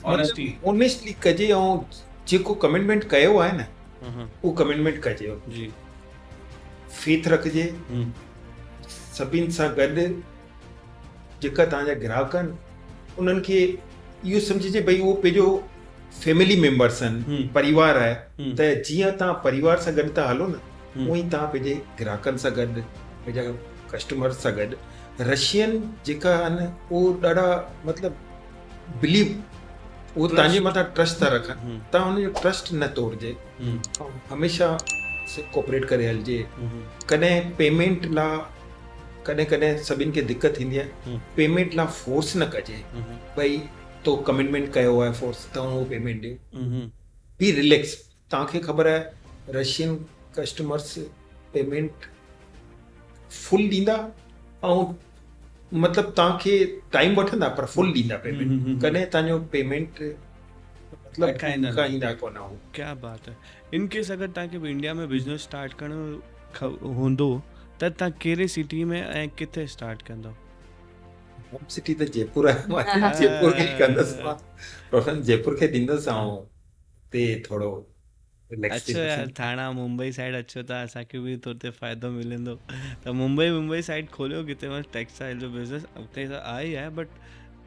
B: ऑनेस्टली कजे, ऐं जेको कमिटमेंट कयो आहे न उहो कमिटमेंट कजे, फेथ रखिजे। सभिनि सां गॾु जेका तव्हांजा ग्राहक आहिनि उन्हनि खे इहो सम्झिजे भई उहो पंहिंजो फैमिली मेंबर्स आहिनि, परिवार आहे, त जीअं तव्हां परिवार सां गॾु था हलो न, उअं ई तव्हां पंहिंजे ग्राहकनि सां गॾु, पंहिंजा कस्टमर सां गॾु। रशियन जेका आहिनि उहो ॾाढा मतिलबु बिलीव, उहो तव्हांजे मथां ट्रस्ट था रखनि, तव्हां हुनजो ट्रस्ट न तोड़िजे, हमेशह कोऑपरेट करे हलिजे। कॾहिं पेमेंट लाइ, कॾहिं कॾहिं सभिनि खे दिक़त थींदी आहे, पेमेंट लाइ फोर्स न कजे, भई तो कमिटमेंट कयो आहे फोर्स त उहो पेमेंट ॾियो। बी रिलैक्स, तव्हांखे ख़बर आहे रशियन कस्टमर्स पेमेंट फुल ॾींदा, ऐं मतिलबु तव्हांखे टाइम वठंदा पर फुल ॾींदा पेमेंट, कॾहिं तव्हांजो पेमेंट मतिलबु खाईंदा कोन हो।
D: क्या बात है। इन केस अगर तव्हांखे बि इंडिया में बिज़नेस स्टार्ट करणो हूंदो त तव्हां कहिड़े सिटी में ऐं किथे स्टार्ट कंदव?
B: होम सिटी त जयपुर आहे मां जयपुर खे कंदसि मां प्रोफेशन जयपुर खे ॾींदुसि ऐं ते थोरो रिलैक्स
D: अचो यार थाणा मुंबई साइड अचो त असांखे बि थोरो ते फ़ाइदो मिलंदो त मुंबई साइड खोलियो किथे मस्तु टेक्सटाइल जो बिज़नेस उते त आहे ई आहे बट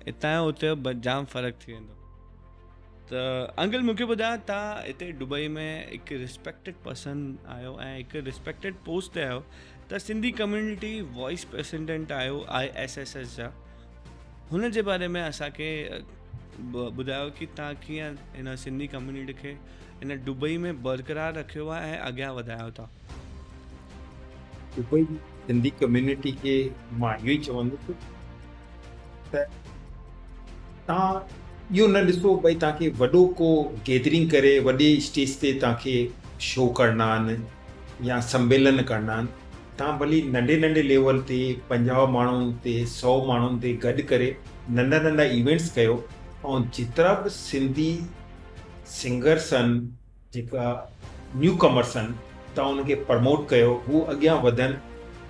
D: हितां जो उते जो जाम फ़र्क़ु थी वेंदो त अंकल मूंखे ॿुधायो तव्हां हिते दुबई में हिकु रिस्पेक्टेड पर्सन आहियो ऐं हिकु रिस्पेक्टेड पोस्ट ते आहियो त सिंधी कम्युनिटी वॉइस प्रेसिडेंट आहियो ISSS जा हुन जे बारे में असांखे ॿुधायो कि तव्हां कीअं हिन सिंधी कम्युनिटी खे हिन दुबई में बरक़रार रखियो आहे ऐं अॻियां वधायो था।
B: दुबई सिंधी कम्युनिटी खे मां इहो ई चवंदुसि त तव्हां इहो न ॾिसो भई तव्हांखे वॾो को गैदरिंग करे वॾे स्टेज ते तव्हांखे शो करणा आहिनि या सम्मेलन करणा आहिनि, तव्हां भली नंढे लेवल ते 50 माण्हुनि ते 100 माण्हुनि ते गॾु करे नंढा इवेंट्स कयो ऐं जेतिरा बि सिंधी सिंगर्स आहिनि जेका न्यू कमर्स आहिनि तव्हां उनखे प्रमोट कयो, हू अॻियां वधनि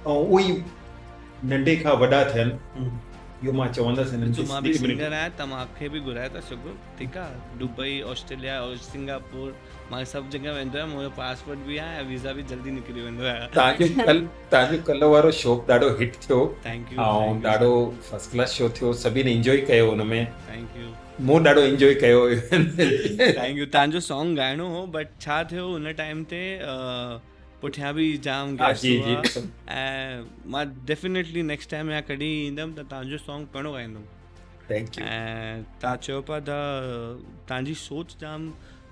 B: ऐं उहे ई नंढे खां वॾा थियनि। इहो मां चवंदुसि हिननि खे
D: मां बि सिंगर आहियां त मूंखे बि घुराए था सघो, ठीकु आहे। दुबई, ऑस्ट्रेलिया और सिंगापुर मां सभु जॻह वेंदो आहियां, मुंहिंजो पासपोर्ट बि आहे ऐं वीज़ा बि जल्दी निकिरी वेंदो आहे।
B: तव्हांजो कल्ह वारो शो ॾाढो हिट थियो
D: थैंक यू
B: ऐं ॾाढो फर्स्ट क्लास शो थियो, सभिनी इंजॉय कयो हुन में।
D: थैंक यू
B: मूं ॾाढो इंजॉय कयो।
D: Thank you. तव्हांजो सॉन्ग ॻाइणो हो बट छा थियो हुन टाइम ते पुठियां बि जाम गेस्ट हुआ ऐं मां डेफिनेटली नेक्स्ट टाइम या कॾहिं ईंदुमि त तव्हांजो सॉन्ग पहिरियों ॻाईंदुमि।
B: Thank you.
D: ऐं तव्हां चयो पिया त तव्हांजी सोच जाम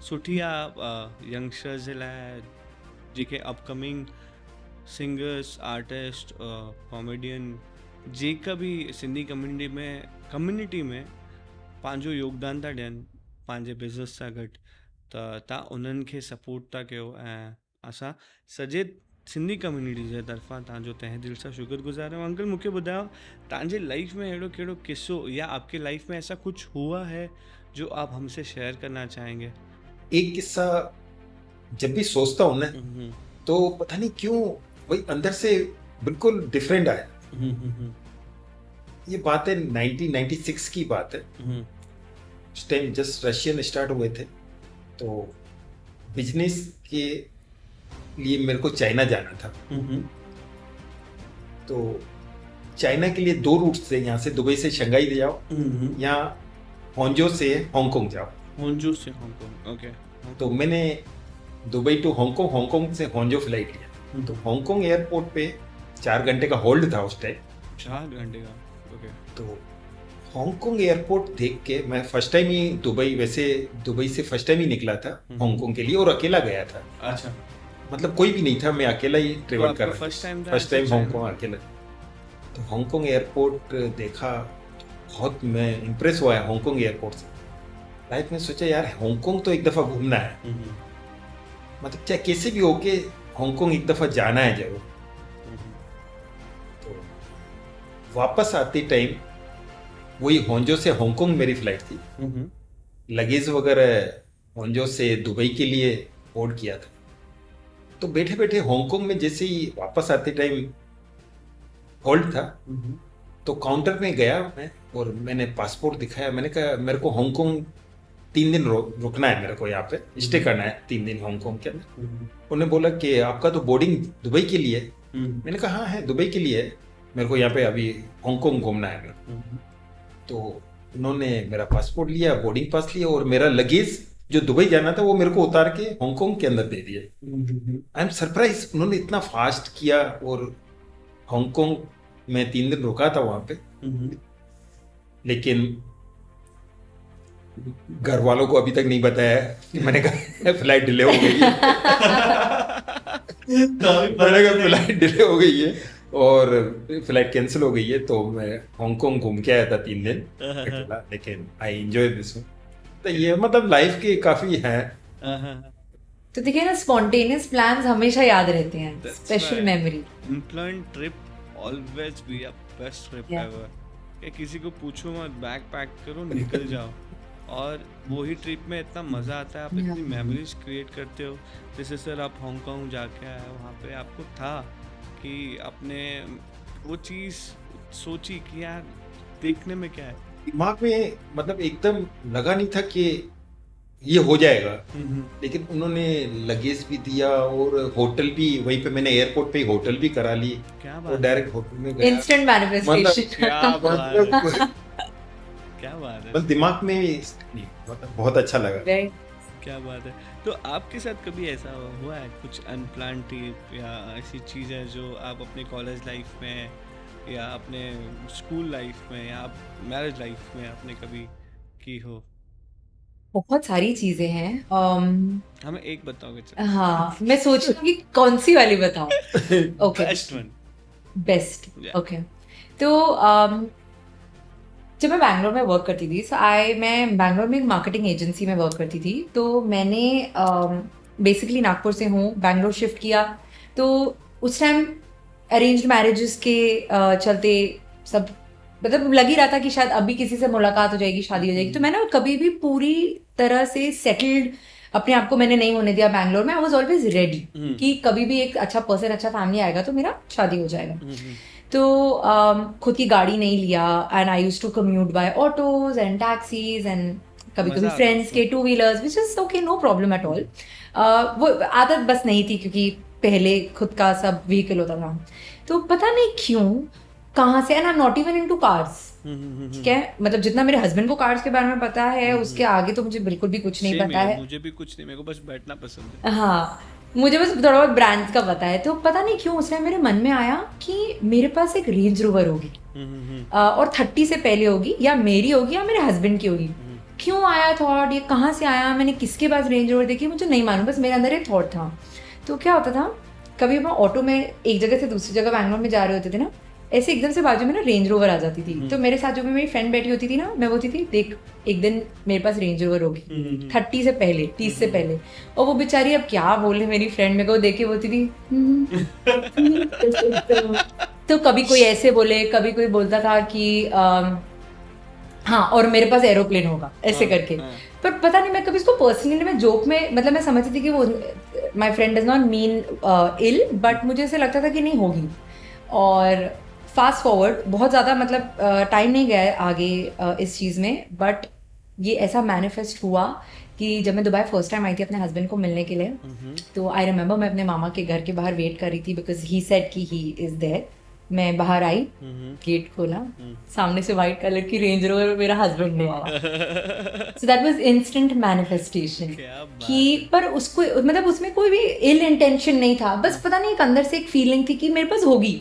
D: सुठी आहे यंगस्टर्स जे लाइ, जेके अपकमिंग सिंगर्स, आर्टिस्ट, कॉमेडियन जेका बि सिंधी कम्युनिटी में पंहिंजो योगदान था ॾियनि पंहिंजे बिज़नेस सां गॾु, त तव्हां उन्हनि खे सपोर्ट था कयो ऐं असां सॼे सिंधी कम्युनिटी जे तरफ़ां तव्हांजो तहे दिल सां शुक्रगुज़ार आहियूं। अंकल मूंखे ॿुधायो तव्हांजे लाइफ में अहिड़ो कहिड़ो किस्सो या आपके लाइफ में ऐसा कुछ हुआ है जो आप हमसे शेयर करना चाहेंगे?
B: एक किस्सा जब भी सोचता हूँ ना तो पता नहीं क्यों वही अंदर से बिल्कुल डिफरेंट आया। ये बात है 1996 की बात है। उस टाइम जस्ट रशियन स्टार्ट हुए थे, तो बिजनेस के लिए मेरे को चाइना जाना था। तो चाइना के लिए 2 रूट्स थे, यहाँ से दुबई से शंघाई जाओ या होंजो से हांगकांग जाओ।
D: होंजो से हांगकांग, ओके।
B: तो मैंने दुबई टू हांगकांग, हांगकांग से होंजो फ्लाइट लिया। तो हांगकांग एयरपोर्ट पे 4 घंटे का होल्ड था उस टाइम।
D: 4 घंटे का, ओके।
B: तो हांगकांग एयरपोर्ट देख के मैं फर्स्ट टाइम ही दुबई से फर्स्ट टाइम ही निकला था हांगकांग के लिए और अकेला गया था।
D: अच्छा,
B: मतलब कोई भी नहीं था, मैं अकेला ही ट्रेवल कर रहा था। फर्स्ट टाइम हांगकांग अकेला। तो हांगकांग एयरपोर्ट देखा, बहुत मैं इम्प्रेस हुआ है हांगकांग एयरपोर्ट से। लाइफ में सोचा यार हांगकांग तो एक दफ़ा घूमना है, मतलब चाहे कैसे भी हो के हांगकांग एक दफ़ा जाना है जरूर। तो वापस आते टाइम वही होंजो से हांगकांग मेरी फ्लाइट थी। लगेज वगैरह होंजो से दुबई के लिए बोर्ड किया था। तो बैठे बैठे हांगकांग में जैसे ही वापस आते टाइम होल्ड था, तो काउंटर में गया मैं और मैंने पासपोर्ट दिखाया। मैंने कहा मेरे को हांगकांग 3 दिन रुकना है, मेरे को यहाँ पे स्टे करना है 3 दिन हांगकांग के अंदर। उन्होंने बोला कि आपका तो बोर्डिंग दुबई के लिए है। मैंने कहा हाँ है दुबई के लिए है, मेरे को यहाँ पे अभी हांगकांग घूमना है। तो उन्होंने मेरा पासपोर्ट लिया, बोर्डिंग पास लिया और मेरा लगेज जो दुबई जाना था वो मेरे को उतार के हांगकांग के अंदर दे दिया। आई एम सरप्राइज, उन्होंने इतना फास्ट किया। और हांगकांग में 3 दिन रुका था वहां पे, लेकिन घर वालों को अभी तक नहीं बताया कि मैंने कहा फ्लाइट डिले हो गई है। मैंने कहा फ्लाइट डिले हो गई है और फ्लाइट कैंसिल हो गई है। तो मैं हांगकांग घूम के आया था 3 दिन अकेला, लेकिन आई एंजॉय दिस। तो ये मतलब लाइफ के काफी है।
A: तो देखिए ना, स्पॉन्टेनियस प्लान्स हमेशा याद रहते हैं, special memory.
D: Unplanned trip always be a best trip ever. कि किसी को पूछो मत, बैग पैक करो, निकल जाओ। और वही ट्रिप में इतना मज़ा आता है, आप इतनी मेमोरीज क्रिएट करते हो। जैसे सर आप हांगकांग जाके आए, वहाँ पे आपको था कि आपने वो चीज़ सोची कि यार देखने में क्या है?
B: दिमाग में मतलब एकदम लगा नहीं था कि ये हो जाएगा, लेकिन उन्होंने लगेज भी दिया और होटल भी वहीं पे, मैंने एयरपोर्ट पे ही होटल भी करा ली
D: क्या
B: और
D: बात
B: डायरेक्ट होटल में गया।
A: Instant manifestation.
D: क्या बात है,
B: मतलब
D: क्या बात है,
B: बस दिमाग में नहीं, मतलब बहुत अच्छा लगा।
D: क्या बात है। तो आपके साथ कभी ऐसा हुआ है कुछ अनप्लान ट्रिप या ऐसी चीज़ है जो आप अपने कॉलेज लाइफ में या अपने स्कूल लाइफ में या मैरिज लाइफ में आपने कभी की हो?
A: बहुत सारी चीजें हैं।
D: हमें एक बताओगे?
A: हाँ, मैं सोच रही हूँ कि कौन सी वाली बताऊं। Okay,
D: best one.
A: Best.
D: Yeah.
A: Okay, तो जब मैं बैंगलोर में वर्क करती थी, मैं बैंगलोर में एक मार्केटिंग एजेंसी में वर्क करती थी। तो मैंने बेसिकली नागपुर से हूँ, बैंगलोर शिफ्ट किया। तो उस टाइम अरेंज्ड मैरिजेस के चलते सब मतलब लग ही रहा था कि शायद अभी किसी से मुलाकात हो जाएगी, शादी हो जाएगी। तो मैंने कभी भी पूरी तरह से सेटल्ड अपने आप को मैंने नहीं होने दिया बैंगलोर में। आई वॉज ऑलवेज रेडी कि कभी भी एक अच्छा पर्सन, अच्छा फैमिली आएगा तो मेरा शादी हो जाएगा। तो खुद की गाड़ी नहीं लिया, and I used to commute by autos and taxis एंड कभी कभी फ्रेंड्स के 2 wheelers, which is okay, no problem at all. वो आदत बस नहीं थी क्योंकि पहले खुद का सब व्हीकल होता था। तो पता नहीं क्यों कहाँ से, and I am not even into cars, ठीक है, मतलब जितना मेरे हस्बैंड को कार्स के बारे में पता है उसके आगे तो मुझे बिल्कुल भी कुछ नहीं पता है।
D: मुझे भी कुछ नहीं, मेरे को बस बैठना पसंद है।
A: हाँ, मुझे बस थोड़ा बहुत ब्रांड्स का पता है। तो पता नहीं क्यों उस टाइम मेरे मन में आया कि मेरे पास एक रेंज रोवर होगी और 30 से पहले होगी, या मेरी होगी या मेरे हस्बैंड की होगी। क्यों आया थॉट, ये कहाँ से आया, मैंने किसके पास रेंज रोवर देखी, मुझे नहीं मालूम, बस मेरे अंदर एक थॉट था। तो क्या होता था, कभी हम ऑटो में एक जगह से दूसरी जगह बैंगलोर में जा रहे होते थे ना, ऐसे एकदम से बाजू में ना रेंज रोवर आ जाती थी। तो मेरे साथ जो भी मेरी फ्रेंड बैठी होती थी ना, मैं बोलती थी देख एक दिन मेरे पास रेंज रोवर होगी 30 से पहले, 30 से पहले। और वो बेचारी अब क्या बोले, मेरी फ्रेंड मेरे को देख के बोलती थी तो कभी कोई ऐसे बोले, कभी कोई बोलता था कि हाँ और मेरे पास एरोप्लेन होगा, ऐसे करके। पर पता नहीं, मैं कभी इसको पर्सनली मैं जोक में, मतलब मैं समझती थी कि वो my friend does not mean ill, but मुझे ऐसे लगता था कि नहीं होगी। और फास्ट फॉरवर्ड बहुत ज़्यादा मतलब टाइम नहीं गया है आगे इस चीज़ में, बट ये ऐसा मैनिफेस्ट हुआ कि जब मैं दुबई फर्स्ट टाइम आई थी अपने हस्बैंड को मिलने के लिए, तो आई रिमेंबर मैं अपने मामा के घर के बाहर वेट कर रही थी बिकॉज ही सेड कि ही इज देयर। मैं बाहर आई, गेट खोला, सामने से व्हाइट कलर की रेंज रोवर मेरा हस्बैंड ने आया। So that was instant manifestation कि, पर उसको मतलब उसमें कोई भी इल इंटेंशन नहीं था, बस पता नहीं एक अंदर से एक फीलिंग थी कि मेरे पास होगी।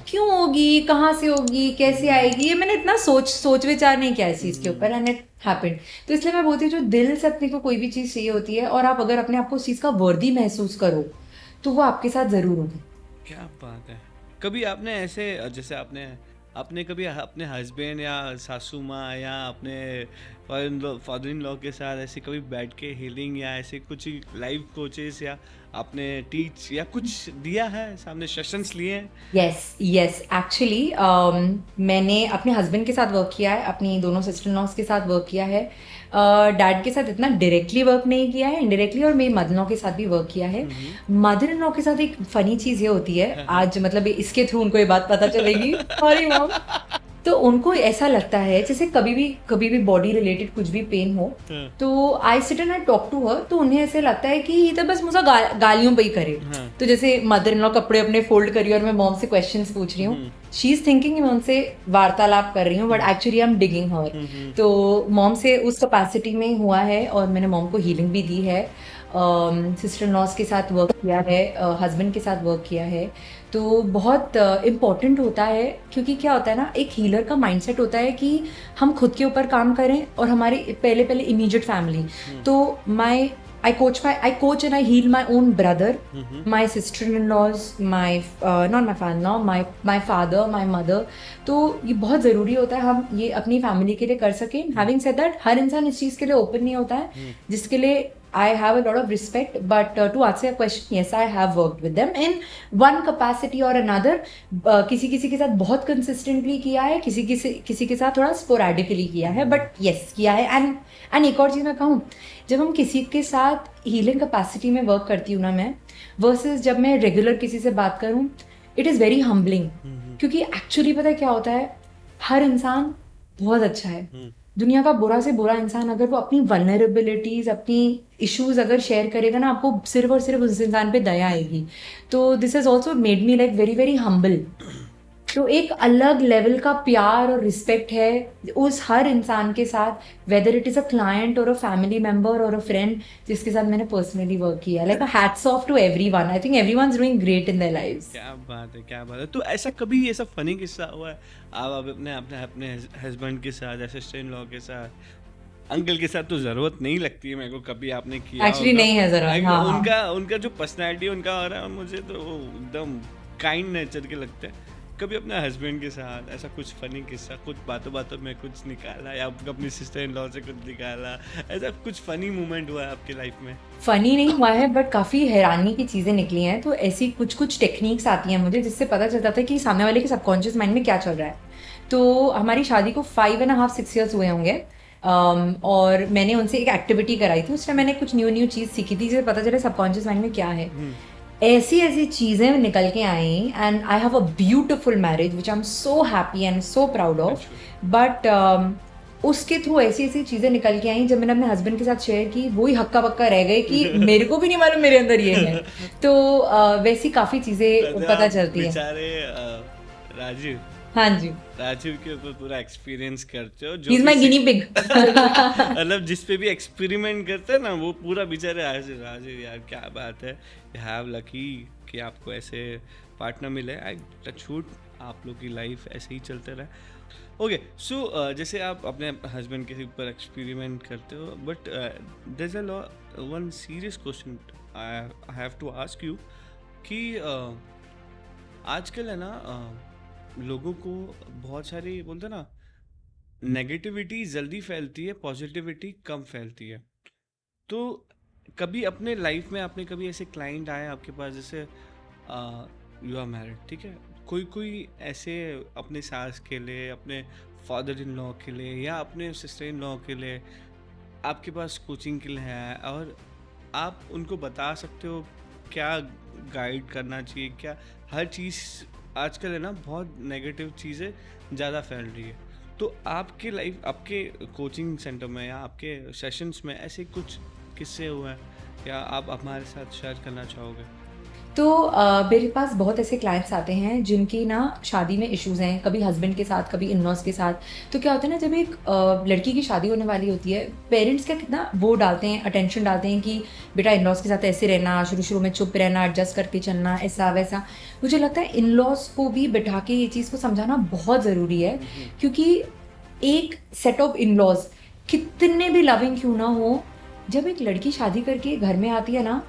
A: क्यों होगी, कहाँ से होगी, कैसे आएगी, ये मैंने इतना सोच विचार नहीं किया इस चीज़ के ऊपर, एंड इट हैपेंड। तो इसलिए मैं बोलती हूँ जो दिल से अपने को कोई भी चीज़ चाहिए होती है और आप अगर अपने आप को उस चीज़ का वर्दी महसूस करो तो वो आपके साथ ज़रूर होगी।
D: क्या बात है। कभी आपने ऐसे, जैसे आपने कभी अपने हस्बैंड या सासू माँ या अपने फादर इन लॉ के साथ ऐसे कभी बैठ के हीलिंग या ऐसे कुछ लाइव कोचेस या आपने टीच या कुछ दिया है, सामने सेशंस लिए हैं?
A: यस एक्चुअली मैंने अपने हस्बैंड के साथ वर्क किया है, अपनी दोनों सिस्टर इन लॉज के साथ वर्क किया है, डैड के साथ इतना डायरेक्टली वर्क नहीं किया है, इनडायरेक्टली, और मेरी मदर इन लॉ के साथ भी वर्क किया है। मदर इन लॉ के साथ एक फनी चीज़ ये होती है, आज मतलब इसके थ्रू उनको ये बात पता चलेगी, सॉरी मॉम। तो उनको ऐसा लगता है जैसे कभी भी बॉडी रिलेटेड कुछ भी पेन हो तो I sit and I talk to her, तो उन्हें ऐसे लगता है कि ये तो बस मुझे गालियों पे ही करे। तो जैसे मदर इन लॉ कपड़े अपने फोल्ड करी और मैं मॉम से क्वेश्चंस पूछ रही हूँ, शी इज थिंकिंग मैं उनसे वार्तालाप कर रही हूँ, but actually I am digging her. तो मॉम से उस कैपेसिटी में हुआ है और मैंने मॉम को हीलिंग भी दी है, सिस्टर इन लॉज के साथ वर्क किया है, हस्बैंड के साथ वर्क किया है। तो बहुत इम्पॉर्टेंट होता है, क्योंकि क्या होता है ना, एक हीलर का माइंडसेट होता है कि हम खुद के ऊपर काम करें और हमारी पहले इमीडिएट फैमिली। तो I coach and I heal my own brother, my sister-in-laws, not my father-in-law, my father, my mother. तो ये बहुत ज़रूरी होता है हम ये अपनी फैमिली के लिए कर सकें। Having said that, हर इंसान इस चीज़ के लिए ओपन नहीं होता है, जिसके लिए I have a lot of respect, but to answer your question, yes, I have worked with them in one capacity or another. किसी के साथ बहुत consistently किया है, किसी के साथ थोड़ा sporadically किया है, but yes किया है। and एक और चीज़ मैं कहूँ, जब हम किसी के साथ हीलिंग कैपेसिटी में वर्क करती हूँ ना मैं, वर्सेस जब मैं रेगुलर किसी से बात करूँ, इट इज़ वेरी हम्बलिंग। क्योंकि एक्चुअली पता है क्या होता है, हर इंसान बहुत अच्छा है। दुनिया का बुरा से बुरा इंसान अगर वो अपनी वल्नरेबिलिटीज, अपनी इश्यूज अगर शेयर करेगा ना, आपको सिर्फ और सिर्फ उस इंसान पे दया आएगी। तो this has also made me like very very humble. तो एक अलग लेवल का प्यार और रिस्पेक्ट है उस हर इंसान के साथ, whether it is a client और अ फैमिली मेंबर और अ फ्रेंड जिसके साथ मैंने पर्सनली वर्क किया। Like hats off to everyone. I think everyone's doing great in their lives.
D: क्या बात है, क्या बात है। तो ऐसा कभी ऐसा फनी किस्सा हुआ है आप अपने अपने अपने हस्बैंड के साथ, सिस्टर इन लॉ के साथ, अंकल के साथ तो जरूरत नहीं लगती है मेरे को, कभी आपने किया
A: एक्चुअली नहीं है जरा। हाँ,
D: उनका जो पर्सनैलिटी उनका हो रहा है, मुझे तो वो एकदम काइंड नेचर के लगते हैं। कभी अपने हस्बैंड के साथ ऐसा कुछ फनी किस्सा, कुछ बातों बातों में कुछ निकाला, या अपनी सिस्टर इन लॉ से कुछ निकाला, ऐसा कुछ फनी मोमेंट हुआ है आपकी लाइफ में?
A: फनी नहीं हुआ है बट काफ़ी हैरानी की चीज़ें निकली हैं। तो ऐसी कुछ कुछ टेक्निक्स आती हैं मुझे जिससे पता चलता था कि सामने वाले के सबकॉन्शियस माइंड में क्या चल रहा है। तो हमारी शादी को 5.5-6 years हुए होंगे। और मैंने उनसे एक एक्टिविटी कराई थी। उस टाइम मैंने कुछ न्यू चीज़ सीखी थी जिससे पता चला सबकॉन्शियस माइंड में क्या है। ऐसी ऐसी चीज़ें निकल के आई and I have a beautiful marriage which I am so happy and so proud of. But उसके थ्रू ऐसी ऐसी चीज़ें निकल के आई जब मैंने अपने हस्बैंड के साथ शेयर की, वही हक्का बक्का रह गए कि मेरे को भी नहीं मालूम मेरे अंदर ये है। तो वैसी काफ़ी चीज़ें पता चलती है।
D: बेचारे राजीव,
A: हाँ जी,
D: राजीव के ऊपर पूरा एक्सपीरियंस करते हो,
A: he is my guinea pig.
D: मतलब जिस पे भी एक्सपेरिमेंट करते हैं ना, वो पूरा बेचारे राजीव यार क्या बात है, यू हैव लकी कि आपको ऐसे पार्टनर मिले। आई टच वुड आप लोग की लाइफ ऐसे ही चलते रहे। ओके, सो जैसे आप अपने हस्बैंड के ऊपर एक्सपेरिमेंट करते हो, but there is a one serious question I have to ask you कि आजकल है ना लोगों को बहुत सारी बोलते हैं ना, नेगेटिविटी जल्दी फैलती है, पॉजिटिविटी कम फैलती है। तो कभी अपने लाइफ में आपने कभी ऐसे क्लाइंट आए आपके पास, जैसे यू आर मैरिड, ठीक है, कोई ऐसे अपने सास के लिए, अपने फादर इन लॉ के लिए, या अपने सिस्टर इन लॉ के लिए आपके पास कोचिंग के लिए है, और आप उनको बता सकते हो क्या गाइड करना चाहिए, क्या हर चीज़ आजकल है ना बहुत नेगेटिव चीज़ें ज़्यादा फैल रही है। तो आपके लाइफ, आपके कोचिंग सेंटर में या आपके सेशंस में ऐसे कुछ किस्से हुए हैं या आप हमारे साथ शेयर करना चाहोगे?
A: तो मेरे पास बहुत ऐसे क्लाइंट्स आते हैं जिनकी ना शादी में इश्यूज़ हैं, कभी हस्बैंड के साथ, कभी इन-लॉज़ के साथ। तो क्या होता है ना, जब एक लड़की की शादी होने वाली होती है, पेरेंट्स क्या कितना वो डालते हैं, अटेंशन डालते हैं कि बेटा इन-लॉज़ के साथ ऐसे रहना, शुरू में चुप रहना, एडजस्ट करके चलना, ऐसा वैसा। मुझे लगता है इन-लॉज़ को भी बिठा के ये चीज़ को समझाना बहुत ज़रूरी है, क्योंकि एक सेट ऑफ इन-लॉज़ कितने भी लविंग क्यों ना हो, जब एक लड़की शादी करके घर में आती है ना,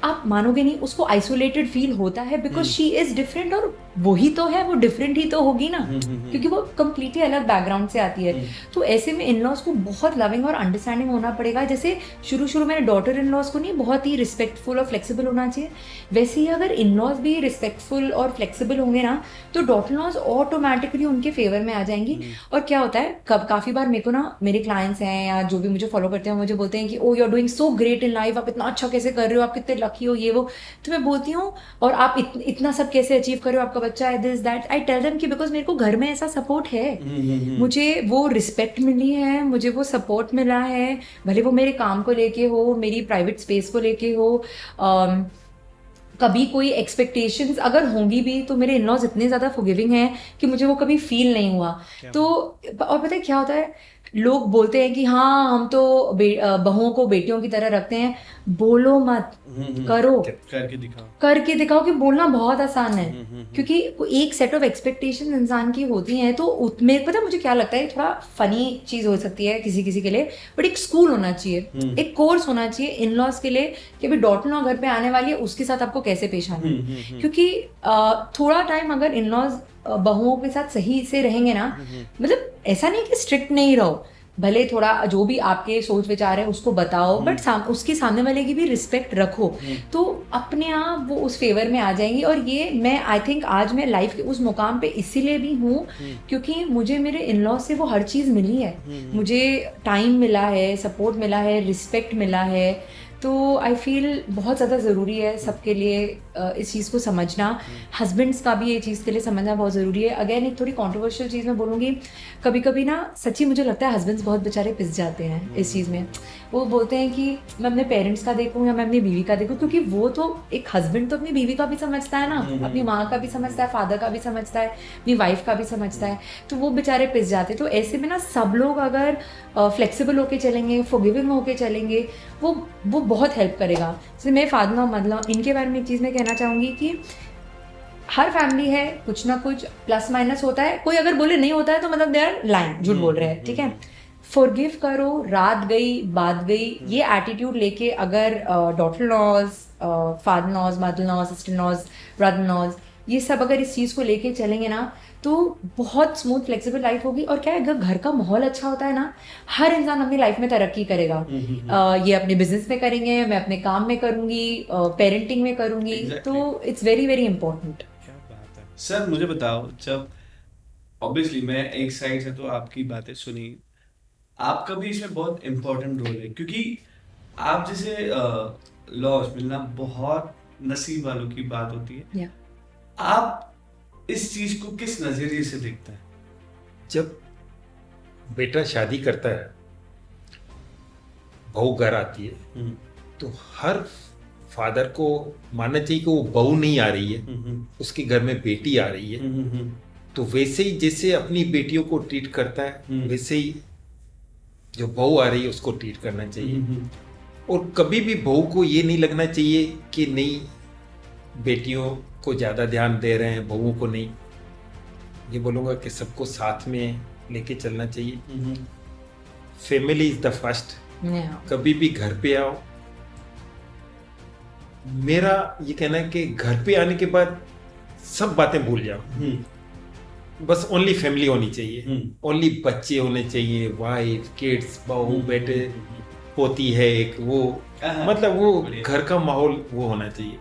A: आप मानोगे नहीं, उसको आइसोलेटेड फील होता है बिकॉज शी इज डिफरेंट। और वही तो है, वो डिफरेंट ही तो होगी ना, क्योंकि वो कम्प्लीटली अलग बैकग्राउंड से आती है। तो ऐसे में इन लॉज को बहुत लविंग और अंडरस्टैंडिंग होना पड़ेगा। जैसे शुरू में डॉटर इन लॉज को नहीं बहुत ही रिस्पेक्टफुल और फ्लेक्सिबल होना चाहिए, वैसे ही अगर इन लॉज भी रिस्पेक्टफुल और फ्लेक्सिबल होंगे ना, तो डॉटर लॉज ऑटोमेटिकली उनके फेवर में आ जाएंगी। और क्या होता है, काफ़ी बार मेरे को ना, मेरे क्लाइंट्स हैं या जो भी मुझे फॉलो करते हैं, मुझे बोलते हैं कि oh you are doing so great in life, आप इतना अच्छा कैसे कर रहे हो, आप कितने लकी हो, ये वो। तो मैं बोलती हूँ, और आप इतना सब कैसे अचीव कर रहे हो, आपका बच्चा है, this that. I tell them कि बिकॉज मेरे को घर में ऐसा सपोर्ट है, मुझे वो रिस्पेक्ट मिली है, मुझे वो सपोर्ट मिला है, भले वो मेरे काम को लेके हो, मेरी प्राइवेट स्पेस को लेके हो। कभी कोई एक्सपेक्टेशंस अगर होंगी भी तो मेरे इन-लॉज इतने ज़्यादा फॉरगिविंग हैं कि मुझे वो कभी फील नहीं हुआ। तो और पता है क्या होता है, लोग बोलते हैं कि हाँ हम तो बहुओं को बेटियों की तरह रखते हैं। बोलो मत, करो, करके दिखाओ कि बोलना बहुत आसान है, क्योंकि एक सेट ऑफ एक्सपेक्टेशंस इंसान की होती हैं। तो उसमें पता है मुझे क्या लगता है, थोड़ा फनी चीज़ हो सकती है किसी के लिए, बट एक स्कूल होना चाहिए, एक कोर्स होना चाहिए इन लॉज के लिए कि अभी डॉटर लॉ घर पे आने वाली है, उसके साथ आपको कैसे पेश आना है। क्योंकि थोड़ा टाइम अगर इन लॉज बहुओं के साथ सही से रहेंगे ना, मतलब ऐसा नहीं कि स्ट्रिक्ट नहीं रहो, भले थोड़ा जो भी आपके सोच विचार है उसको बताओ, बट उसके सामने वाले की भी रिस्पेक्ट रखो, तो अपने आप वो उस फेवर में आ जाएंगी। और ये मैं आई थिंक आज मैं लाइफ के उस मुकाम पे इसीलिए भी हूँ क्योंकि मुझे मेरे इन लॉज से वो हर चीज़ मिली है। मुझे टाइम मिला है, सपोर्ट मिला है, रिस्पेक्ट मिला है। तो आई फील बहुत ज़्यादा ज़रूरी है सबके लिए इस चीज़ को समझना, हस्बैंड्स का भी ये चीज़ के लिए समझना बहुत ज़रूरी है। अगेन एक थोड़ी कंट्रोवर्शियल चीज़ मैं बोलूँगी, कभी कभी ना सच्ची मुझे लगता है हस्बैंड्स बहुत बेचारे पिस जाते हैं इस चीज़ में। वो बोलते हैं कि मैं अपने पेरेंट्स का देखूँ या मैं अपनी बीवी का देखूँ, क्योंकि वो तो एक हस्बैंड तो अपनी बीवी का भी समझता है ना, अपनी माँ का भी समझता है, फादर का भी समझता है, अपनी वाइफ का भी समझता है, तो वो बेचारे पिस जाते हैं। तो ऐसे में ना सब लोग अगर फ्लेक्सिबल होके चलेंगे, फॉरगिविंग होके चलेंगे, वो बहुत हेल्प करेगा। जैसे मैं फातिमा मतलब इनके बारे में एक चीज़ मैं कहना चाहूँगी कि हर फैमिली है, कुछ ना कुछ प्लस माइनस होता है। कोई अगर बोले नहीं होता है तो मतलब दे आर लाइंग, झूठ बोल रहे हैं, ठीक है। फॉरगिव करो, रात गई बात गई, ये एटीट्यूड लेके अगर daughter laws, father laws, mother laws, sister laws, brother laws, ये सब अगर इस चीज़ को लेके चलेंगे ना तो बहुत स्मूथ फ्लेक्सिबल लाइफ होगी। और क्या है, अगर घर का माहौल अच्छा होता है ना, हर इंसान अपनी लाइफ में तरक्की करेगा। ये अपने बिजनेस में करेंगे, मैं अपने काम में करूँगी, पेरेंटिंग में करूँगी, तो इट्स वेरी वेरी इंपॉर्टेंट।
D: क्या बात है सर, मुझे बताओ, जब ऑब्वियसली मैं एक साइड से तो आपकी बातें सुनी, आपका भी इसमें बहुत इम्पोर्टेंट रोल है, क्योंकि आप जैसे लॉज मिलना बहुत नसीब वालों की बात होती है। आप इस चीज को किस नजरिए से देखते हैं?
B: जब बेटा शादी करता है, बहू घर आती है, तो हर फादर को मानना चाहिए कि वो बहू नहीं आ रही है, उसके घर में बेटी आ रही है। तो वैसे ही जैसे अपनी बेटियों को ट्रीट करता है, वैसे ही जो बहू आ रही है उसको ट्रीट करना चाहिए। और कभी भी बहू को ये नहीं लगना चाहिए कि नहीं बेटियों को ज़्यादा ध्यान दे रहे हैं, बहुओं को नहीं। ये बोलूँगा कि सबको साथ में लेके चलना चाहिए। Family is the first. कभी भी घर पे आओ, मेरा ये कहना है कि घर पे आने के बाद सब बातें भूल जाओ, बस ओनली फैमिली होनी चाहिए, ओनली बच्चे होने चाहिए, वाइफ, किड्स, बहू, बेटे, पोती है एक, वो मतलब वो घर का माहौल वो होना चाहिए।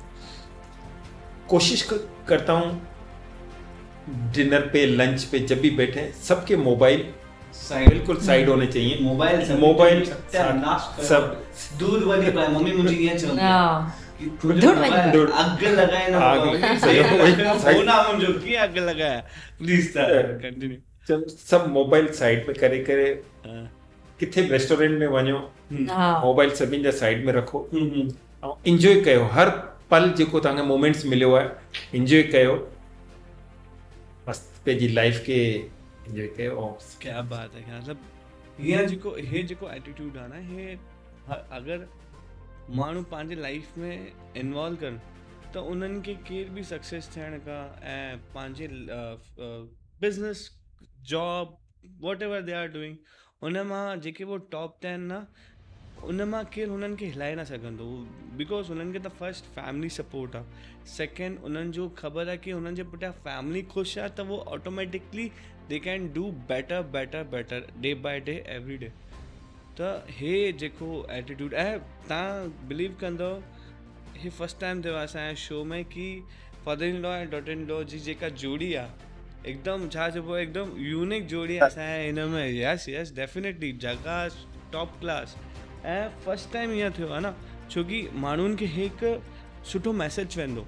B: कोशिश करता हूँ डिनर पे, लंच पे जब भी बैठे सबके मोबाइल बिल्कुल साइड होने चाहिए। मोबाइल सब
D: दूध वाली मम्मी मुझे ये अग्ग लगाए ना, अग्ग लगाया प्लीज कंटिन्यू।
B: सब मोबाइल साइड में करे किथे रेस्टोरेंट में वञो, मोबाइल सभिनि जा साइड में रखो, इंजॉय कयो हर पल जेको तव्हांखे मोमेंट्स मिलियो आहे, इंजॉय कयो, मस्त पंहिंजी लाइफ खे इंजॉय कयो।
D: क्या बात है, मतलब ये जेको एटीट्यूड आहे न, हे अगर माण्हू पंहिंजे लाइफ में इन्वॉल्व कनि त उन्हनि खे केर बि सक्सेस थियण खां ऐं पंहिंजे business, job, whatever they are doing, उन मां जेके वो टॉप 10 न, उन मां केरु हुननि खे हिलाए न सघंदो, बिकॉज हुननि खे त फर्स्ट फैमिली सपोर्ट आहे, सेकेंड उन्हनि जो ख़बर आहे कि हुननि जे पुठियां फैमिली ख़ुशि आहे त वो automatically they can do better better better day by day every day. त हे जेको एटीट्यूड, ऐं तव्हां बिलीव कंदो, हे फर्स्ट टाइम थियो आहे असांजे शो में कि फादर इन लॉ ऐं डॉटर इन लॉ जी जेका जोड़ी आहे, एकदम छा चइबो आहे, एकदम यूनिक जोड़ी आहे असांजे हिन में। यस डेफिनेटली जगह टॉप क्लास। ऐं फर्स्ट टाइम ईअं थियो आहे न, छोकी माण्हुनि खे हिकु सुठो मैसेज वेंदो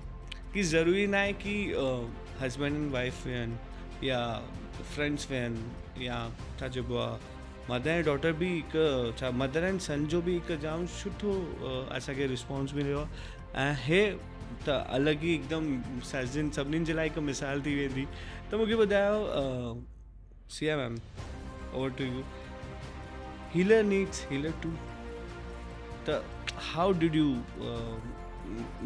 D: कि ज़रूरी न आहे कि हस्बैंड एंड वाइफ वेहनि या फ्रेंड्स वेहनि, या छा चइबो आहे मदर एंड डॉटर बि हिकु, छा मदर एंड सन जो बि हिकु जाम सुठो असांखे रिस्पॉन्स मिलियो आहे। ऐं हे त अलॻि ई हिकदमि सभिनीनि जे लाइ हिकु मिसाल थी वेंदी। त मूंखे ॿुधायो Siya ma'am, over to you, healer needs healer too, त how did you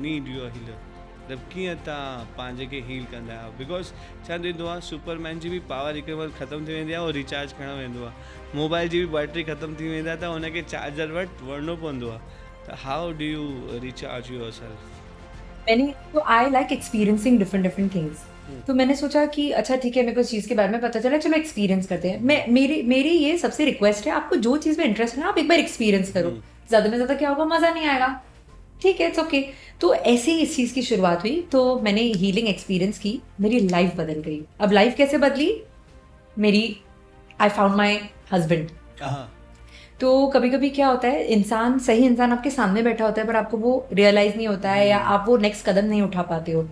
D: need your healer, मतलब कीअं तव्हां पंहिंजे खे हील कंदा आहियो? बिकॉज छा थींदो आहे, सुपरमैन जी बि पावर हिकु महिल ख़तमु थी वेंदी आहे और रिचार्ज करणु वेंदो आहे, मोबाइल जी बि बैटरी ख़तमु थी वेंदी आहे त हुनखे चार्जर वटि वञिणो पवंदो आहे, त how do you recharge your self?
A: मैंने तो I like experiencing different things, तो मैंने सोचा कि अच्छा ठीक है, मेरे को इस चीज़ के बारे में पता चला, चलो एक्सपीरियंस करते हैं। मेरी ये सबसे रिक्वेस्ट है, आपको जो चीज़ में इंटरेस्ट है ना, आप एक बार एक्सपीरियंस करो, ज़्यादा में ज़्यादा क्या होगा, मज़ा नहीं आएगा, ठीक है, इट्स ओके। तो ऐसे ही इस चीज़ की शुरुआत हुई, तो मैंने हीलिंग एक्सपीरियंस की, मेरी लाइफ बदल गई। अब लाइफ कैसे बदली मेरी, आई फाउंड माई हस्बैंड। तो कभी कभी क्या होता है, सही इंसान आपके सामने बैठा होता है पर आपको वो रियलाइज नहीं होता है या आप वो नेक्स्ट कदम नहीं उठा पाते हो।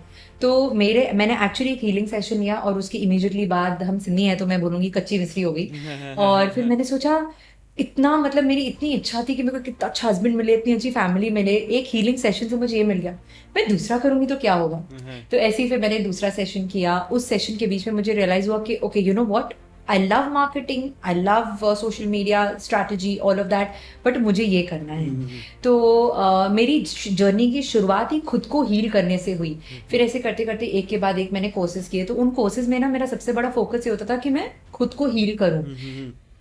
A: तो मैंने एक्चुअली एक हीलिंग सेशन लिया और उसकी इमीडिएटली बाद, हम सिंधी है तो मैं बोलूँगी कच्ची मिस्री हो गई। और फिर मैंने सोचा इतना, मतलब मेरी इतनी इच्छा थी कि मेरे को कितना अच्छा हस्बैंड मिले, इतनी अच्छी फैमिली मिले, एक हीलिंग सेशन से मुझे ये मिल गया, मैं दूसरा करूँगी तो क्या होगा। तो ऐसे ही फिर मैंने दूसरा सेशन किया। उस सेशन के बीच में मुझे रियलाइज हुआ कि okay you know what, I love marketing, I love social media strategy, all of that, but मुझे ये करना है। तो मेरी जर्नी की शुरुआत ही खुद को हील करने से हुई। फिर ऐसे करते करते एक के बाद एक मैंने कोर्सेज किए। तो उन कोर्सेज में ना मेरा सबसे बड़ा फोकस ये होता था कि मैं खुद को हील करूं।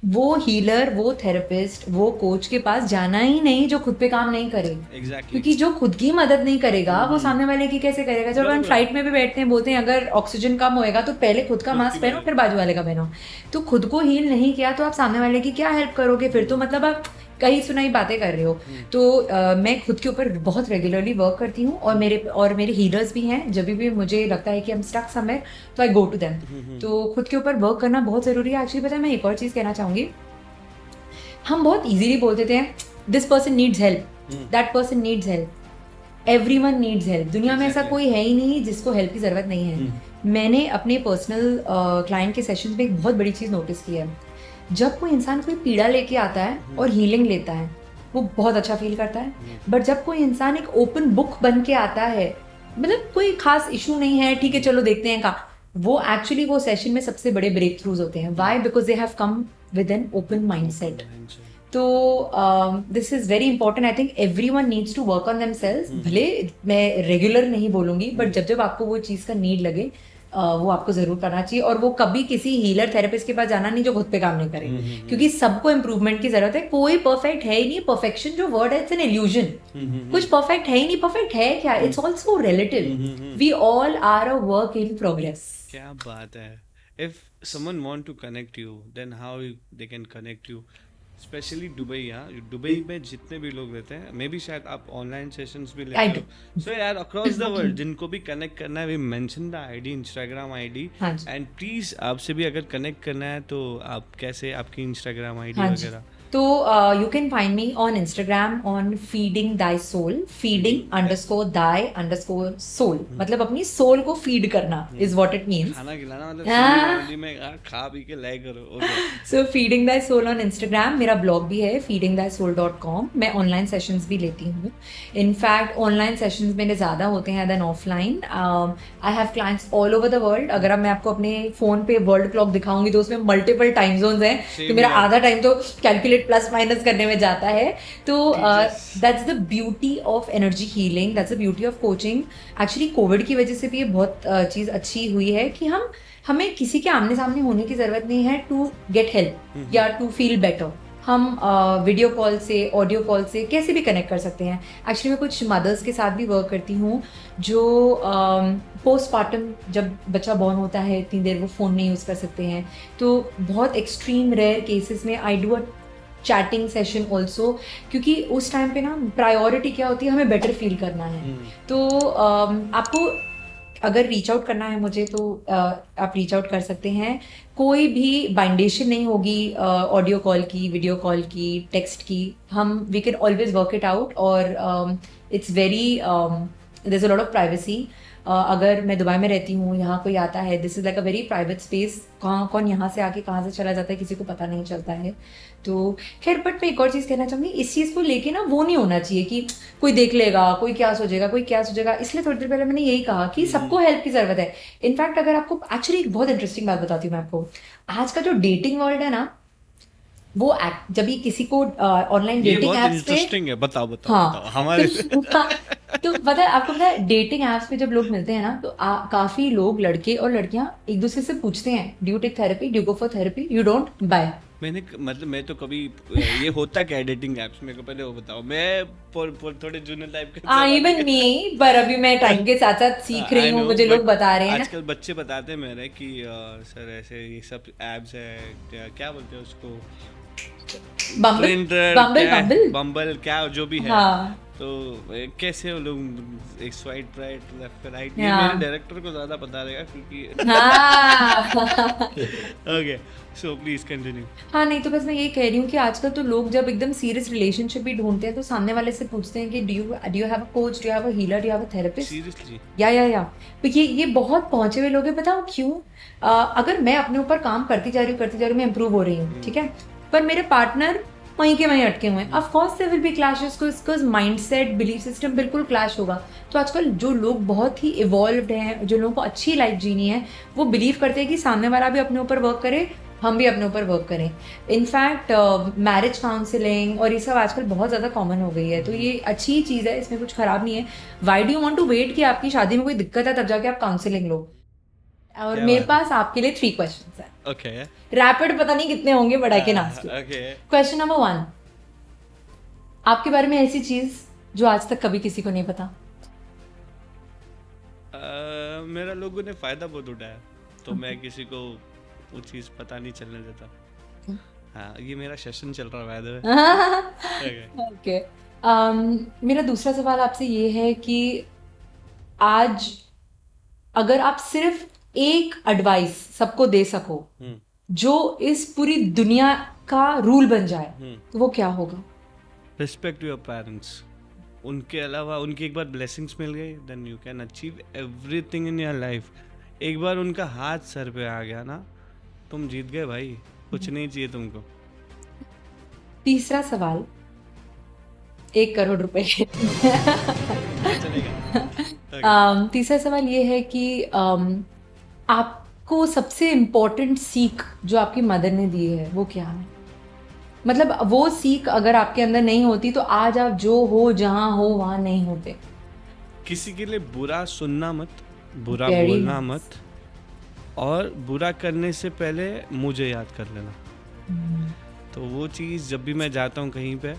A: वो हीलर, वो थेरेपिस्ट, वो कोच के पास जाना ही नहीं जो खुद पे काम नहीं करे।
D: Exactly.
A: क्योंकि जो खुद की मदद नहीं करेगा वो सामने वाले की कैसे करेगा। जब हम फ्लाइट में भी बैठते हैं, बोलते हैं अगर ऑक्सीजन कम होएगा तो पहले खुद का मास्क पहनो फिर बाजू वाले का पहनो। तो खुद को हील नहीं किया तो आप सामने वाले की क्या हेल्प करोगे। फिर तो मतलब आप कहीं सुनाई बातें कर रहे हो। तो मैं खुद के ऊपर बहुत रेगुलरली वर्क करती हूँ और मेरे हीलर्स भी हैं। जब भी मुझे लगता है कि हम स्टक समवेयर तो आई गो टू देम। तो खुद के ऊपर वर्क करना बहुत ज़रूरी है। एक्चुअली पता है, मैं एक और चीज़ कहना चाहूँगी, हम बहुत इजीली बोल देते हैं this person needs help, that person needs help, everyone needs help. दुनिया में ऐसा कोई है ही नहीं जिसको हेल्प की ज़रूरत नहीं है। मैंने अपने पर्सनल क्लाइंट के सेशंस में एक बहुत बड़ी चीज़ नोटिस की है। जब कोई इंसान कोई पीड़ा लेके आता है और हीलिंग लेता है वो बहुत अच्छा फील करता है। बट जब कोई इंसान एक ओपन बुक बन के आता है, मतलब कोई खास इशू नहीं है, ठीक है चलो देखते हैं का, वो एक्चुअली वो सेशन में सबसे बड़े ब्रेक थ्रूज होते हैं। Why? Because they have come with an open mindset. तो this is very important. I think everyone needs to work on themselves. भले मैं रेगुलर नहीं बोलूंगी, बट जब जब आपको वो चीज़ का नीड लगे वो आपको जरूर करना चाहिए। और वो कभी किसी हीलर थेरेपिस्ट के पास जाना नहीं जो खुद पे काम नहीं करे, क्योंकि सबको इम्प्रूवमेंट की जरूरत है। कोई परफेक्ट है ही नहीं। परफेक्शन जो वर्ड है इट्स एन इल्यूजन। कुछ परफेक्ट है ही नहीं। परफेक्ट है क्या? It's also relative. We all are a work in progress.
D: क्या बात है। If someone want to connect you, then how they can connect you? Specially Dubai. यहाँ दुबई में जितने भी लोग रहते हैं, मे बी शायद आप ऑनलाइन सेशंस भी लेते हो। सो यार अक्रॉस द वर्ल्ड जिनको भी कनेक्ट करना है, we mention the ID, Instagram ID. And please आपसे भी अगर कनेक्ट करना है तो आप कैसे, आपकी इंस्टाग्राम आईडी वगैरह?
A: तो you can find me on Instagram on feeding thy soul, feeding_thy_soul। मतलब अपनी सोल को फीड करना is what it means।
D: खाना खिलाना मतलब में खा पी के लाइक करो।
A: So feeding thy soul on Instagram। मेरा ब्लॉग भी है feedingthysoul.com। मैं ऑनलाइन सेशंस भी लेती हूँ। इनफैक्ट ऑनलाइन सेशंस मेरे ज़्यादा होते हैं then offline. I have clients all over the world. अगर मैं आपको अपने फ़ोन पे वर्ल्ड क्लॉक दिखाऊंगी तो उसमें मल्टीपल टाइम जोन्स हैं। तो मेरा आधा टाइम तो कैलकुलेट प्लस माइनस करने में जाता है। तो that's the beauty of energy healing, that's the beauty of coaching. Actually Covid की वजह से भी ये बहुत चीज़ अच्छी हुई है कि हमें किसी के आमने सामने होने की ज़रूरत नहीं है टू गेट हेल्प या टू फील बेटर। हम वीडियो कॉल से, ऑडियो कॉल से कैसे भी कनेक्ट कर सकते हैं। एक्चुअली मैं कुछ मदर्स के साथ भी वर्क करती हूँ जो पोस्टपार्टम, जब बच्चा बॉर्न होता है इतनी देर वो फ़ोन नहीं यूज़ कर सकते हैं। तो बहुत एक्सट्रीम रेयर केसेस में I do a chatting session also, क्योंकि उस टाइम पे ना प्रायोरिटी क्या होती है, हमें बेटर फील करना है। तो आपको अगर रीच आउट करना है मुझे तो आप रीच आउट कर सकते हैं। कोई भी बाइंडेशन नहीं होगी ऑडियो कॉल की, वीडियो कॉल की, टेक्स्ट की। We can always work it out. और it's very there is a lot of privacy. अगर मैं दुबई में रहती हूँ, यहाँ कोई आता है, this is like a very private space. कौन यहाँ से आके कहाँ से चला जाता है किसी को पता नहीं चलता है। तो खैर, बट मैं एक और चीज़ कहना चाहूँगी, इस चीज़ को लेके ना वो नहीं होना चाहिए कि कोई देख लेगा, कोई क्या सोचेगा। इसलिए थोड़ी देर पहले मैंने यही कहा कि सबको हेल्प की ज़रूरत है। इनफैक्ट अगर आपको एक्चुअली एक बहुत इंटरेस्टिंग बात बताती हूँ मैं आपको। आज का जो डेटिंग वर्ल्ड है ना, वो जब भी किसी को ऑनलाइन डेटिंग एप्स पे,
D: इंटरेस्टिंग है, बताओ
A: हाँ,
D: हमारे
A: तो पता है आपको, पता है डेटिंग एप्स पे जब लोग मिलते हैं ना तो काफी लोग, लड़के और लड़कियां, एक दूसरे से पूछते हैं do you take therapy, do you go for therapy, you don't buy.
D: मैं तो कभी ये होता क्या डेटिंग एप्स, मेरे को पहले वो बताओ। मैं थोड़े जूनियर टाइप का,
A: इवन मी, पर अभी मैं टाइम के साथ साथ सीख रही हूँ, मुझे लोग बता रहे हैं।
D: आजकल बच्चे बताते हैं मेरे कि सर ऐसे ये सब एप्स है, क्या बोलते हैं उसको,
A: बम्बल
D: प्रिंटर,
A: बम्बल
D: बम्बल क्या जो भी है।
A: हाँ
D: तो कैसे वो लोग एक स्वाइप राइट लेफ्ट राइट, ये
A: हाँ।
D: मेरे डायरेक्टर को ज़्यादा पता रहेगा क्योंकि
A: हाँ
D: ओके, सो प्लीज कंटिन्यू।
A: हाँ नहीं तो बस मैं ये कह रही हूँ कि आजकल तो लोग जब एकदम सीरियस रिलेशनशिप भी ढूंढते हैं तो सामने वाले से पूछते हैं कि do you have a coach, do you have a healer, do you have a therapist.
D: Seriously
A: या तो ये बहुत पहुंचे हुए लोग हैं, बताओ क्यों? अगर मैं अपने ऊपर काम करती जा रही हूँ मैं इंप्रूव हो रही हूँ, ठीक है, पर मेरे पार्टनर वहीं के वहीं अटके हुए हैं, of course there will be clashes, because mindset belief system बिल्कुल क्लैश होगा। तो आजकल जो लोग बहुत ही इवॉल्व्ड हैं, जो लोगों को अच्छी लाइफ जीनी है, वो बिलीव करते हैं कि सामने वाला भी अपने ऊपर वर्क करे, हम भी अपने ऊपर वर्क करें। इनफैक्ट मैरिज काउंसलिंग और ये सब आजकल बहुत ज़्यादा कॉमन हो गई है, तो ये अच्छी चीज़ है, इसमें कुछ खराब नहीं है। Why do you want to wait कि आपकी शादी में कोई दिक्कत है तब जाके आप काउंसलिंग लो? और
D: क्या
A: मेरे
D: बात
A: पास आपके लिए 3 क्वेश्चंस हैं।
D: ओके
A: रैपिड पता नहीं कितने होंगे, but I can ask you.
D: Okay.
A: Question number 1, आपके बारे में ऐसी चीज जो आज तक कभी किसी को नहीं पता?
D: मेरा लोगों ने फायदा बहुत उठाया, तो मैं किसी को वो चीज़ पता नहीं चलने देता। हाँ, ये मेरा सेशन चल रहा है।
A: ओके मेरा दूसरा सवाल आपसे ये है कि आज अगर आप सिर्फ एक एडवाइस सबको दे सको जो इस पूरी दुनिया का रूल बन जाए, तो वो क्या होगा?
D: Respect your parents. उनके अलावा उनकी एक बार ब्लेसिंग्स मिल गई, then you can achieve everything in your life. एक बार उनका हाथ सर पे आ गया ना, तुम जीत गए भाई, कुछ नहीं चाहिए तुमको।
A: तीसरा सवाल, 1 करोड़ रुपए। तीसरा सवाल ये है कि आपको सबसे इम्पोर्टेंट सीख जो आपकी मदर ने दी है वो क्या है? मतलब वो सीख अगर आपके अंदर नहीं होती तो आज आप जो हो, जहां हो, वहां नहीं होते।
D: किसी के लिए बुरा सुनना मत, बुरा
A: Very
D: बोलना
A: nice.
D: मत, और बुरा करने से पहले मुझे याद कर लेना। तो वो चीज़ जब भी मैं जाता हूँ कहीं पे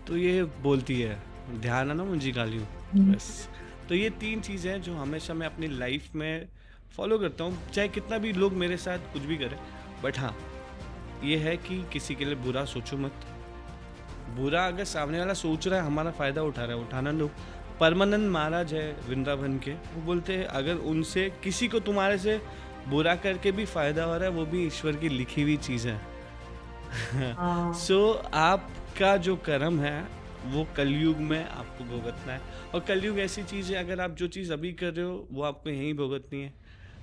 D: तो ये बोलती है, ध्यान है ना मुझे गालियों, बस। तो ये 3 चीज़ें हैं जो हमेशा मैं अपनी लाइफ में फॉलो करता हूँ, चाहे कितना भी लोग मेरे साथ कुछ भी करें। बट हाँ, ये है कि किसी के लिए बुरा सोचो मत। बुरा अगर सामने वाला सोच रहा है, हमारा फ़ायदा उठा रहा है, उठाना लो। परमानंद महाराज है वृंदावन के, वो बोलते हैं अगर उनसे किसी को तुम्हारे से बुरा करके भी फ़ायदा हो रहा है, वो भी ईश्वर की लिखी हुई चीज़ है। सो आपका जो कर्म है वो कलयुग में आपको भुगतना है, और कलयुग ऐसी चीज़ है, अगर आप जो चीज़ अभी कर रहे हो वो आपको यहीं भुगतनी है।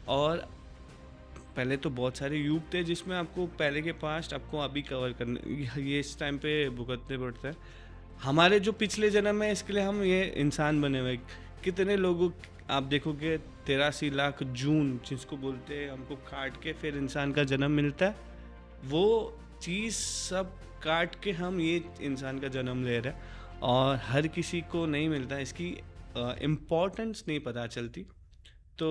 D: और पहले तो बहुत सारे युग थे जिसमें आपको पहले के पास्ट आपको अभी कवर करने, ये इस टाइम पे भुगतने पड़ते हैं। हमारे जो पिछले जन्म है इसके लिए हम ये इंसान बने हुए। कितने लोगों आप देखोगे 83 लाख जून जिसको बोलते हैं, हमको काट के फिर इंसान का जन्म मिलता है। वो चीज़ सब काट के हम ये इंसान का जन्म ले रहे हैं, और हर किसी को नहीं मिलता, इसकी इम्पोर्टेंस नहीं पता चलती। तो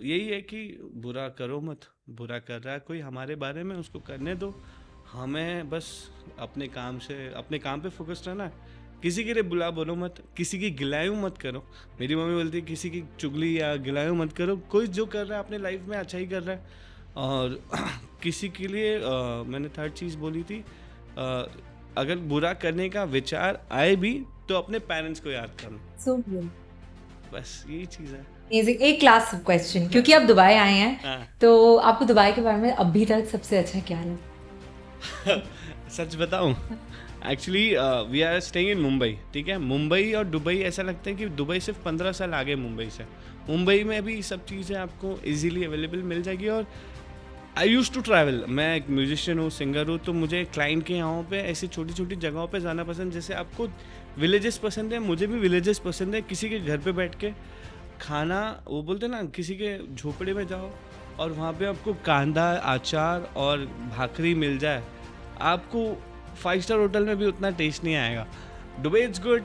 D: यही है कि बुरा करो मत, बुरा कर रहा है कोई हमारे बारे में, उसको करने दो। हमें बस अपने काम पे फोकस रहना है। किसी के लिए बुला बोलो मत, किसी की गिलायू मत करो। मेरी मम्मी बोलती है किसी की चुगली या गिलायू मत करो। कोई जो कर रहा है अपने लाइफ में अच्छा ही कर रहा है। और किसी के लिए मैंने 3rd चीज़ बोली थी, अगर बुरा करने का विचार आए भी तो अपने पेरेंट्स को याद करना, बस यही चीज़ है।
A: एक लास्ट क्वेश्चन, क्योंकि आप दुबई आए हैं, तो आपको दुबई के बारे में अभी तक सबसे अच्छा क्या लगा?
D: सच बताऊं, actually we are staying in Mumbai, ठीक है। मुंबई और दुबई ऐसा लगता है कि दुबई सिर्फ 15 साल आगे मुंबई से। मुंबई में भी सब चीज़ें आपको इजीली अवेलेबल मिल जाएगी। और आई यूज़ टू ट्रैवल, मैं एक म्यूजिशियन हूँ, सिंगर हूँ, तो मुझे क्लाइंट के यहाँ पे ऐसी छोटी छोटी जगहों पे जाना पसंद। जैसे आपको विलेजेस पसंद है, मुझे भी विलेजेस पसंद है। किसी के घर पे बैठ के खाना, वो बोलते हैं ना, किसी के झोपड़े में जाओ और वहाँ पे आपको कांदा, अचार और भाकरी मिल जाए, आपको 5 स्टार होटल में भी उतना टेस्ट नहीं आएगा। Dubai it's good.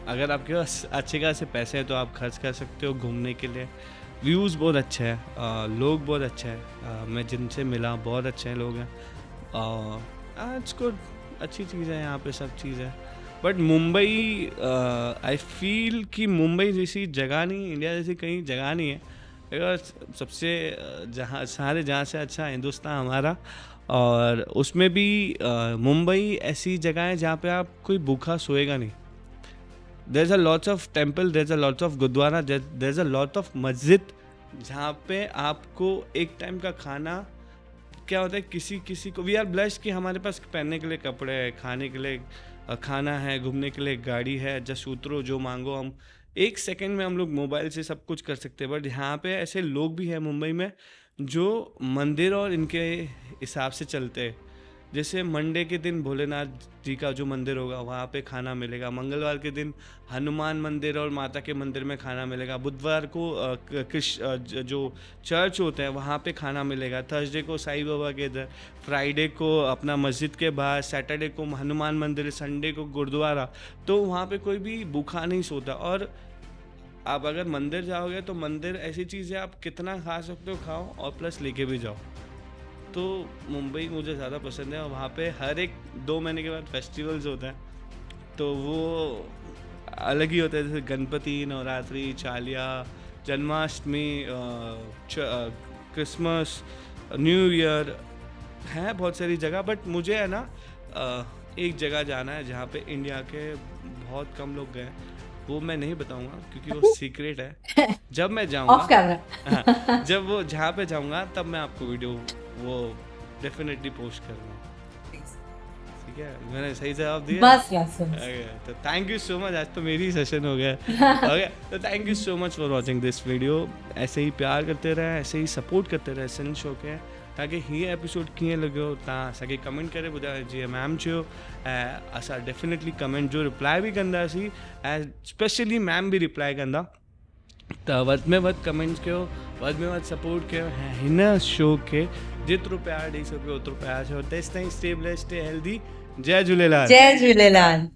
D: अगर आपके पास अच्छे खासे पैसे हैं तो आप खर्च कर सकते हो घूमने के लिए। व्यूज़ बहुत अच्छे हैं, लोग बहुत अच्छे हैं, मैं जिनसे मिला बहुत अच्छे हैं लोग हैं। इट्स गुड, अच्छी चीज़ है यहाँ पे, सब चीज़ है। बट मुंबई, आई फील कि मुंबई जैसी जगह नहीं, इंडिया जैसी कहीं जगह नहीं है। बिकॉज सबसे जहाँ से अच्छा हिंदुस्तान हमारा, और उसमें भी मुंबई ऐसी जगह है जहाँ पे आप कोई भूखा सोएगा नहीं. There's a lots of temple, there's a lots of gurdwara, there's a lot of मस्जिद जहाँ पे आपको एक टाइम का खाना क्या होता है. किसी को वी आर ब्लेस्ड कि हमारे पास पहनने के लिए कपड़े है, खाने के लिए खाना है, घूमने के लिए गाड़ी है. जस्ट उतरो, जो मांगो हम 1 सेकेंड में हम लोग मोबाइल से सब कुछ कर सकते हैं. बट यहाँ पे ऐसे लोग भी हैं मुंबई में जो मंदिर और इनके हिसाब से चलते हैं. जैसे मंडे के दिन भोलेनाथ जी का जो मंदिर होगा वहाँ पे खाना मिलेगा. मंगलवार के दिन हनुमान मंदिर और माता के मंदिर में खाना मिलेगा. बुधवार को जो चर्च होते हैं वहाँ पे खाना मिलेगा. थर्सडे को साईं बाबा के इधर, फ्राइडे को अपना मस्जिद के बाहर, सैटरडे को हनुमान मंदिर, संडे को गुरुद्वारा. तो वहाँ पे कोई भी भूखा नहीं सोता. और आप अगर मंदिर जाओगे तो मंदिर ऐसी चीज़ है आप कितना खा सकते हो खाओ और प्लस लेके भी जाओ. तो मुंबई मुझे ज़्यादा पसंद है. और वहाँ पे हर एक 2 महीने के बाद फेस्टिवल्स होते हैं तो वो अलग ही होता है. जैसे Ganpati, Navratri, Chaliya, Janmashtami, Christmas, new year, है बहुत सारी जगह. बट मुझे है ना एक जगह जाना है जहाँ पे इंडिया के बहुत कम लोग गए. वो मैं नहीं बताऊंगा क्योंकि वो सीक्रेट है. जब मैं जाऊंगा
A: ऑफ कैमरा,
D: हाँ, जब वो जहाँ पे जाऊंगा तब मैं आपको वीडियो वो डेफिनेटली पोस्ट करूँगा. ठीक है, मैंने सही जवाब दिया.
A: बस यस.
D: तो थैंक यू सो मच. आज तो मेरी सेशन हो गया. ओके, तो thank you so much for watching this video. ऐसे ही प्यार करते रहे, ऐसे ही सपोर्ट करते रहे सिन शो के. ताकि हीअ एपिसोड कीअं लॻियो तव्हां असांखे कमेंट करे ॿुधायो. जीअं मैम चयो ऐं असां डेफिनेटली कमेंट जो रिप्लाए बि कंदासीं ऐं स्पेशली मैम बि रिप्लाए कंदा. त वधि में वधि कमेंट्स कयो, वधि में वधि सपोर्ट कयो ऐं हिन शो खे जेतिरो प्यार ॾेई सघो ओतिरो प्यार कयो. तेसिताईं स्टे ब्लेस्ड, स्टे हेल्दी. जय झूलेलाल.
A: जय झूलेलाल.